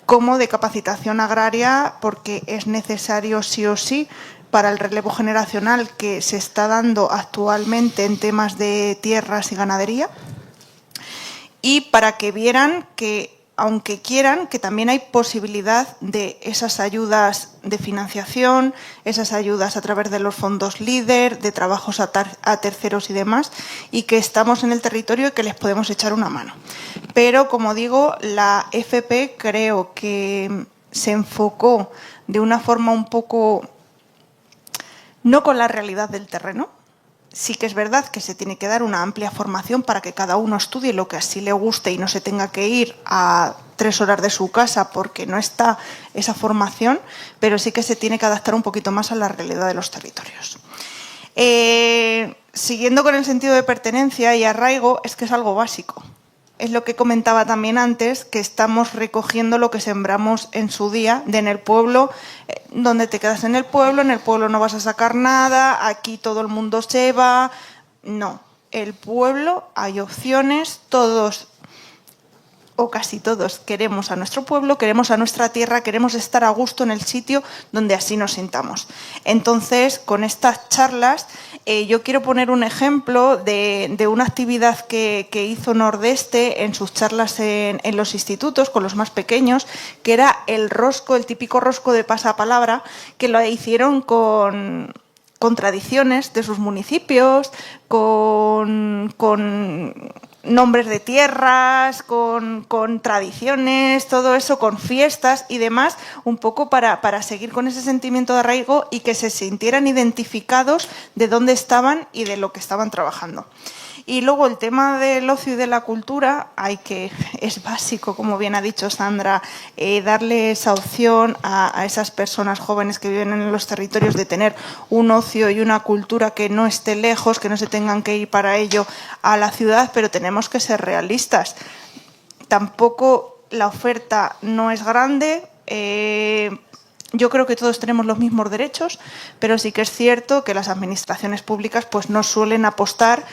como de capacitación agraria, porque es necesario sí o sí para el relevo generacional que se está dando actualmente en temas de tierras y ganadería, y para que vieran que, aunque quieran, que también hay posibilidad de esas ayudas de financiación, esas ayudas a través de los fondos LEADER, de trabajos a terceros y demás, y que estamos en el territorio y que les podemos echar una mano. Pero, como digo, la FP creo que se enfocó de una forma un poco no con la realidad del terreno. Sí que es verdad que se tiene que dar una amplia formación para que cada uno estudie lo que así le guste y no se tenga que ir a 3 horas de su casa porque no está esa formación, pero sí que se tiene que adaptar un poquito más a la realidad de los territorios. Siguiendo con el sentido de pertenencia y arraigo, es que es algo básico. Es lo que comentaba también antes, que estamos recogiendo lo que sembramos en su día, de en el pueblo, donde te quedas en el pueblo no vas a sacar nada, aquí todo el mundo se va. No, el pueblo hay opciones, todos o casi todos queremos a nuestro pueblo, queremos a nuestra tierra, queremos estar a gusto en el sitio donde así nos sintamos. Entonces, con estas charlas, yo quiero poner un ejemplo de una actividad que hizo Nordeste en sus charlas en los institutos, con los más pequeños, que era el rosco, el típico rosco de pasapalabra, que lo hicieron con tradiciones de sus municipios, con nombres de tierras, con tradiciones, todo eso, con fiestas y demás, un poco para seguir con ese sentimiento de arraigo y que se sintieran identificados de dónde estaban y de lo que estaban trabajando. Y luego el tema del ocio y de la cultura, es básico, como bien ha dicho Sandra, darle esa opción a esas personas jóvenes que viven en los territorios de tener un ocio y una cultura que no esté lejos, que no se tengan que ir para ello a la ciudad, pero tenemos que ser realistas. Tampoco la oferta no es grande. Yo creo que todos tenemos los mismos derechos, pero sí que es cierto que las administraciones públicas pues no suelen apuestan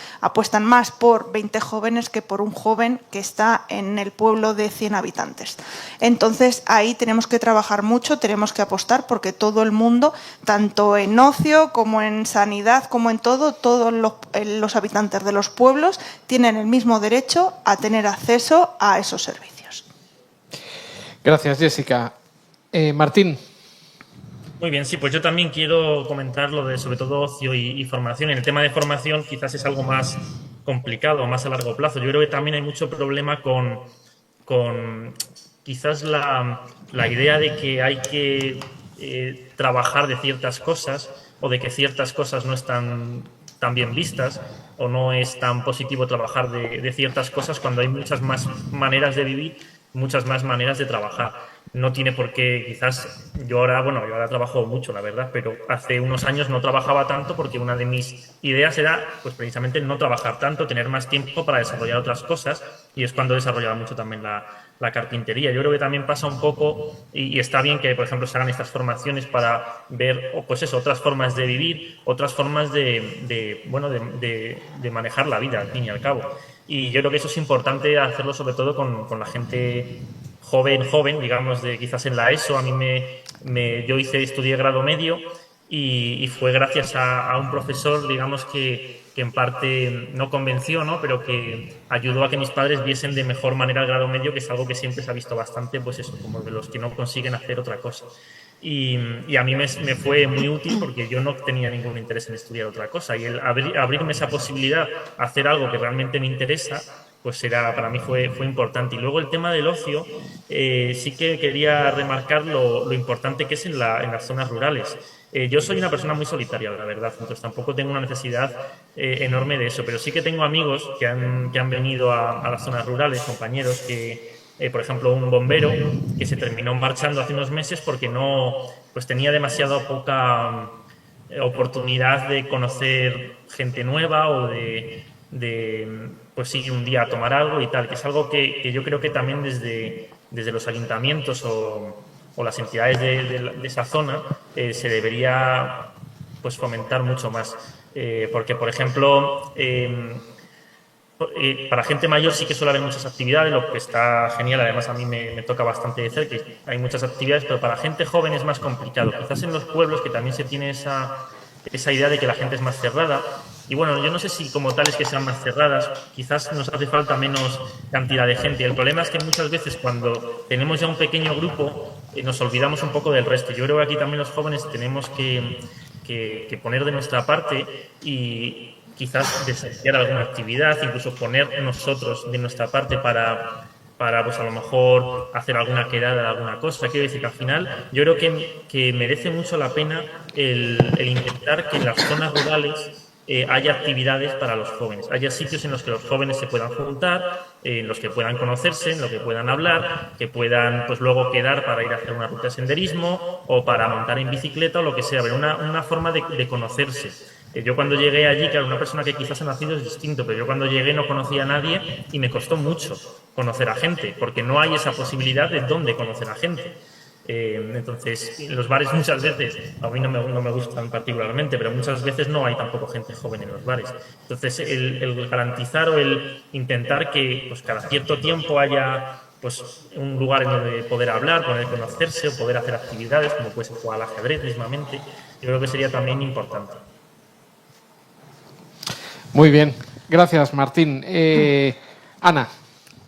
más por 20 jóvenes que por un joven que está en el pueblo de 100 habitantes. Entonces, ahí tenemos que trabajar mucho, tenemos que apostar porque todo el mundo, tanto en ocio como en sanidad, como en todo, todos los habitantes de los pueblos tienen el mismo derecho a tener acceso a esos servicios. Gracias, Jessica. Martín. Muy bien, sí, pues yo también quiero comentar lo de sobre todo ocio y formación. En el tema de formación quizás es algo más complicado, más a largo plazo. Yo creo que también hay mucho problema con quizás la idea de que hay que trabajar de ciertas cosas o de que ciertas cosas no están tan bien vistas o no es tan positivo trabajar de ciertas cosas cuando hay muchas más maneras de vivir, muchas más maneras de trabajar. No tiene por qué, quizás, yo ahora trabajo mucho, la verdad, pero hace unos años no trabajaba tanto porque una de mis ideas era, pues precisamente, no trabajar tanto, tener más tiempo para desarrollar otras cosas, y es cuando desarrollaba mucho también la carpintería. Yo creo que también pasa un poco, y está bien que, por ejemplo, se hagan estas formaciones para ver, pues eso, otras formas de vivir, otras formas de manejar la vida, al fin y al cabo. Y yo creo que eso es importante hacerlo sobre todo con la gente joven, digamos, quizás en la ESO. A mí yo estudié grado medio y fue gracias a un profesor, digamos, que en parte no convenció, ¿no?, pero que ayudó a que mis padres viesen de mejor manera el grado medio, que es algo que siempre se ha visto bastante, pues eso, como de los que no consiguen hacer otra cosa. Y a mí me fue muy útil porque yo no tenía ningún interés en estudiar otra cosa, y el abrirme esa posibilidad a hacer algo que realmente me interesa, pues para mí fue importante. Y luego el tema del ocio, sí que quería remarcar lo importante que es en las zonas rurales. Yo soy una persona muy solitaria, la verdad, entonces tampoco tengo una necesidad enorme de eso, pero sí que tengo amigos que han venido a las zonas rurales, compañeros por ejemplo, un bombero que se terminó marchando hace unos meses porque pues tenía demasiado poca oportunidad de conocer gente nueva o pues sí, un día a tomar algo y tal, que es algo que yo creo que también desde desde los ayuntamientos o las entidades de esa zona se debería pues fomentar mucho más. Porque, por ejemplo, para gente mayor sí que suele haber muchas actividades, lo que está genial, además a mí me toca bastante de cerca, que hay muchas actividades, pero para gente joven es más complicado. Quizás en los pueblos, que también se tiene esa idea de que la gente es más cerrada, y bueno, yo no sé si como tal es que sean más cerradas, quizás nos hace falta menos cantidad de gente. El problema es que muchas veces cuando tenemos ya un pequeño grupo nos olvidamos un poco del resto. Yo creo que aquí también los jóvenes tenemos que poner de nuestra parte y quizás desarrollar alguna actividad, incluso poner nosotros de nuestra parte para pues a lo mejor hacer alguna quedada, alguna cosa. Quiero decir que al final yo creo que merece mucho la pena el intentar que en las zonas rurales haya actividades para los jóvenes, haya sitios en los que los jóvenes se puedan juntar, en los que puedan conocerse, en los que puedan hablar, que puedan pues luego quedar para ir a hacer una ruta de senderismo o para montar en bicicleta o lo que sea, pero una forma de conocerse. Yo cuando llegué allí, claro, una persona que quizás ha nacido es distinto, pero yo cuando llegué no conocía a nadie y me costó mucho conocer a gente, porque no hay esa posibilidad de dónde conocer a gente. Entonces, los bares muchas veces, a mí no me gustan particularmente, pero muchas veces no hay tampoco gente joven en los bares. Entonces, el garantizar o el intentar que pues, cada cierto tiempo haya pues, un lugar en donde poder hablar, poder conocerse o poder hacer actividades, como puede ser jugar al ajedrez mismamente, yo creo que sería también importante. Muy bien, gracias Martín. Ana.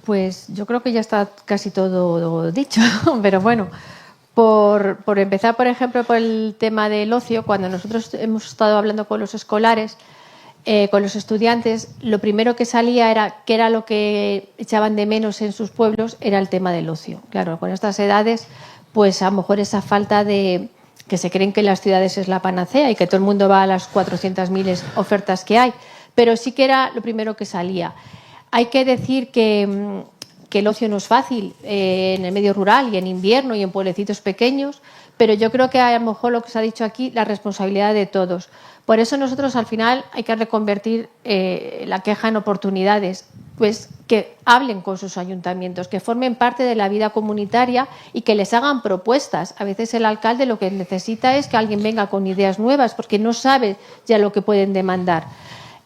Pues yo creo que ya está casi todo dicho, pero bueno, por empezar, por ejemplo, por el tema del ocio, cuando nosotros hemos estado hablando con los escolares, con los estudiantes, lo primero que salía era que era lo que echaban de menos en sus pueblos, era el tema del ocio. Claro, con estas edades, pues a lo mejor esa falta de que se creen que en las ciudades es la panacea y que todo el mundo va a las 400.000 ofertas que hay, pero sí que era lo primero que salía. Hay que decir que el ocio no es fácil en el medio rural y en invierno y en pueblecitos pequeños, pero yo creo que a lo mejor lo que se ha dicho aquí, la responsabilidad de todos. Por eso nosotros al final hay que reconvertir la queja en oportunidades, pues que hablen con sus ayuntamientos, que formen parte de la vida comunitaria y que les hagan propuestas. A veces el alcalde lo que necesita es que alguien venga con ideas nuevas porque no sabe ya lo que pueden demandar.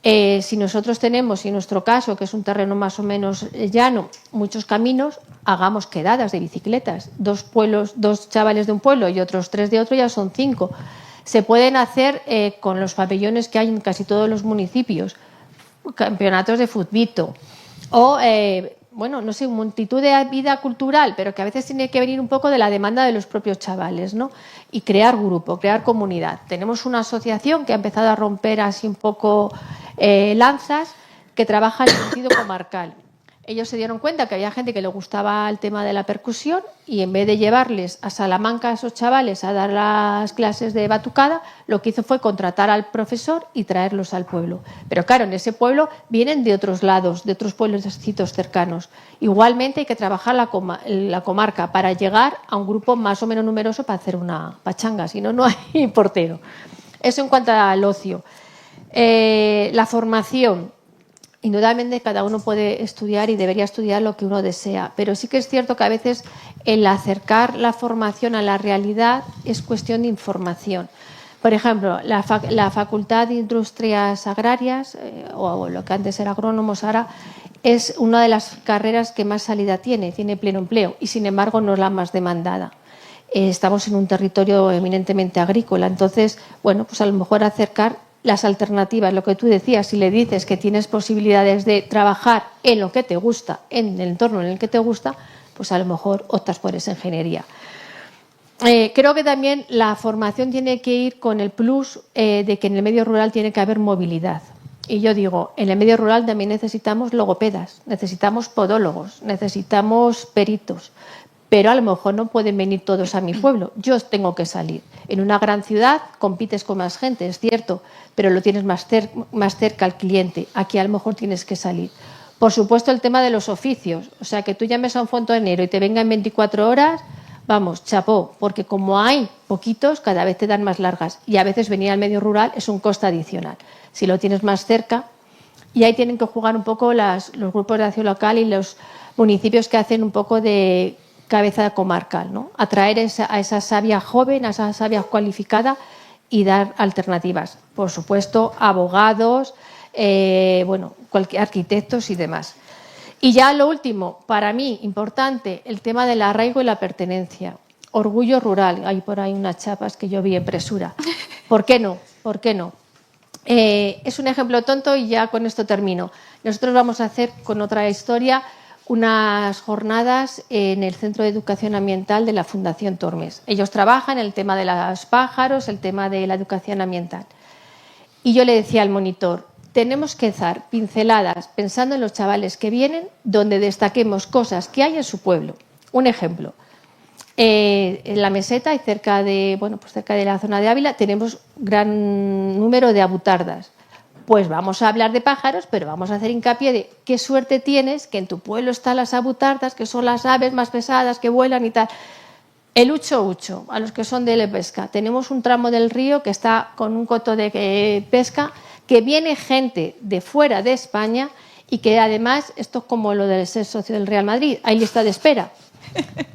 Si nosotros tenemos, y en nuestro caso, que es un terreno más o menos llano, muchos caminos, hagamos quedadas de bicicletas. 2 chavales de un pueblo y otros 3 de otro, ya son 5. Se pueden hacer con los pabellones que hay en casi todos los municipios, campeonatos de futbito o, bueno, no sé, multitud de vida cultural, pero que a veces tiene que venir un poco de la demanda de los propios chavales, ¿no? Y crear grupo, crear comunidad. Tenemos una asociación que ha empezado a romper así un poco lanzas, que trabaja en sentido comarcal. Ellos se dieron cuenta que había gente que le gustaba el tema de la percusión y en vez de llevarles a Salamanca a esos chavales a dar las clases de batucada, lo que hizo fue contratar al profesor y traerlos al pueblo. Pero claro, en ese pueblo vienen de otros lados, de otros pueblos cercanos. Igualmente hay que trabajar la comarca para llegar a un grupo más o menos numeroso para hacer una pachanga, si no, no hay portero. Eso en cuanto al ocio. La formación. Indudablemente cada uno puede estudiar y debería estudiar lo que uno desea, pero sí que es cierto que a veces el acercar la formación a la realidad es cuestión de información. Por ejemplo, la Facultad de Industrias Agrarias, o lo que antes era agrónomos ahora, es una de las carreras que más salida tiene pleno empleo y sin embargo no es la más demandada. Estamos en un territorio eminentemente agrícola, entonces, bueno, pues a lo mejor acercar las alternativas, lo que tú decías, si le dices que tienes posibilidades de trabajar en lo que te gusta, en el entorno en el que te gusta, pues a lo mejor optas por esa ingeniería. Creo que también la formación tiene que ir con el plus de que en el medio rural tiene que haber movilidad. Y yo digo, en el medio rural también necesitamos logopedas, necesitamos podólogos, necesitamos peritos, pero a lo mejor no pueden venir todos a mi pueblo. Yo tengo que salir. En una gran ciudad compites con más gente, es cierto, pero lo tienes más cerca al cliente. Aquí a lo mejor tienes que salir. Por supuesto, el tema de los oficios. O sea, que tú llames a un fontanero y te venga en 24 horas, vamos, chapó, porque como hay poquitos, cada vez te dan más largas. Y a veces venir al medio rural es un coste adicional. Si lo tienes más cerca, y ahí tienen que jugar un poco los grupos de acción local y los municipios que hacen un poco de cabeza comarcal, ¿no? Atraer a esa savia joven, a esa savia cualificada y dar alternativas. Por supuesto, abogados, arquitectos y demás. Y ya lo último, para mí, importante, el tema del arraigo y la pertenencia. Orgullo rural. Hay por ahí unas chapas que yo vi en presura. ¿Por qué no? ¿Por qué no? Es un ejemplo tonto y ya con esto termino. Nosotros vamos a hacer con otra historia unas jornadas en el Centro de Educación Ambiental de la Fundación Tormes. Ellos trabajan el tema de los pájaros, el tema de la educación ambiental. Y yo le decía al monitor, tenemos que dar pinceladas pensando en los chavales que vienen, donde destaquemos cosas que hay en su pueblo. Un ejemplo, en la meseta y cerca de la zona de Ávila tenemos gran número de abutardas. Pues vamos a hablar de pájaros, pero vamos a hacer hincapié de qué suerte tienes que en tu pueblo están las abutardas, que son las aves más pesadas que vuelan y tal. El ucho, a los que son de pesca. Tenemos un tramo del río que está con un coto de pesca, que viene gente de fuera de España y que además, esto es como lo del ser socio del Real Madrid, hay lista de espera.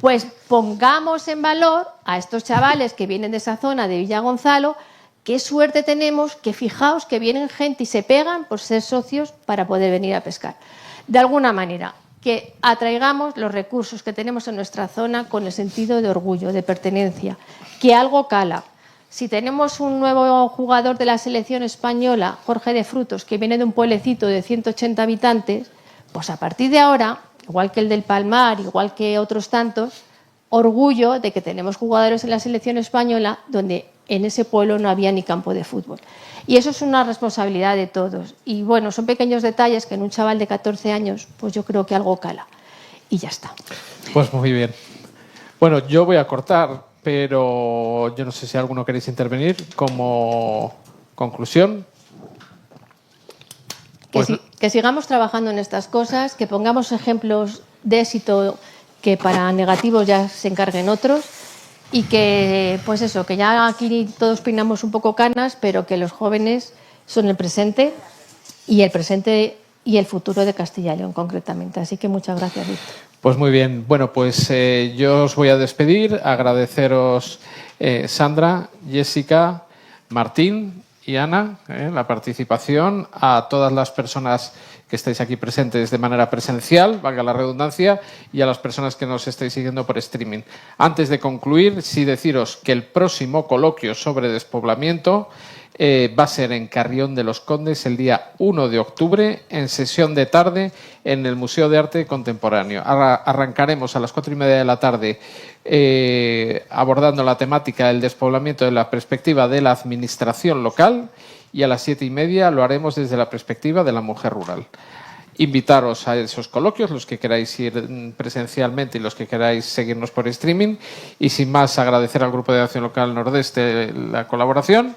Pues pongamos en valor a estos chavales que vienen de esa zona de Villa Gonzalo. Qué suerte tenemos, que fijaos que vienen gente y se pegan por ser socios para poder venir a pescar. De alguna manera, que atraigamos los recursos que tenemos en nuestra zona con el sentido de orgullo, de pertenencia, que algo cala. Si tenemos un nuevo jugador de la selección española, Jorge de Frutos, que viene de un pueblecito de 180 habitantes, pues a partir de ahora, igual que el del Palmar, igual que otros tantos, orgullo de que tenemos jugadores en la selección española donde en ese pueblo no había ni campo de fútbol. Y eso es una responsabilidad de todos. Y bueno, son pequeños detalles que en un chaval de 14 años, pues yo creo que algo cala. Y ya está. Pues muy bien. Bueno, yo voy a cortar, pero yo no sé si alguno queréis intervenir como conclusión. Que sigamos trabajando en estas cosas, que pongamos ejemplos de éxito que para negativos ya se encarguen otros. Y que, pues eso, que ya aquí todos peinamos un poco canas, pero que los jóvenes son el presente y el futuro de Castilla y León, concretamente. Así que muchas gracias, Víctor. Pues muy bien. Bueno, pues yo os voy a despedir. Agradeceros, Sandra, Jessica, Martín y Ana, la participación, a todas las personas que estáis aquí presentes de manera presencial, valga la redundancia, y a las personas que nos estáis siguiendo por streaming. Antes de concluir, sí deciros que el próximo coloquio sobre despoblamiento va a ser en Carrión de los Condes el día 1 de octubre, en sesión de tarde, en el Museo de Arte Contemporáneo. Arrancaremos a las 4:30 de la tarde abordando la temática del despoblamiento desde la perspectiva de la administración local, y a las 7:30 lo haremos desde la perspectiva de la mujer rural. Invitaros a esos coloquios, los que queráis ir presencialmente y los que queráis seguirnos por streaming. Y sin más, agradecer al Grupo de Acción Local Nordeste la colaboración,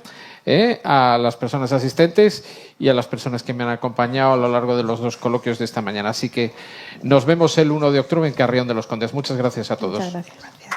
a las personas asistentes y a las personas que me han acompañado a lo largo de los 2 coloquios de esta mañana. Así que nos vemos el 1 de octubre en Carrión de los Condes. Muchas gracias a todos. Muchas gracias.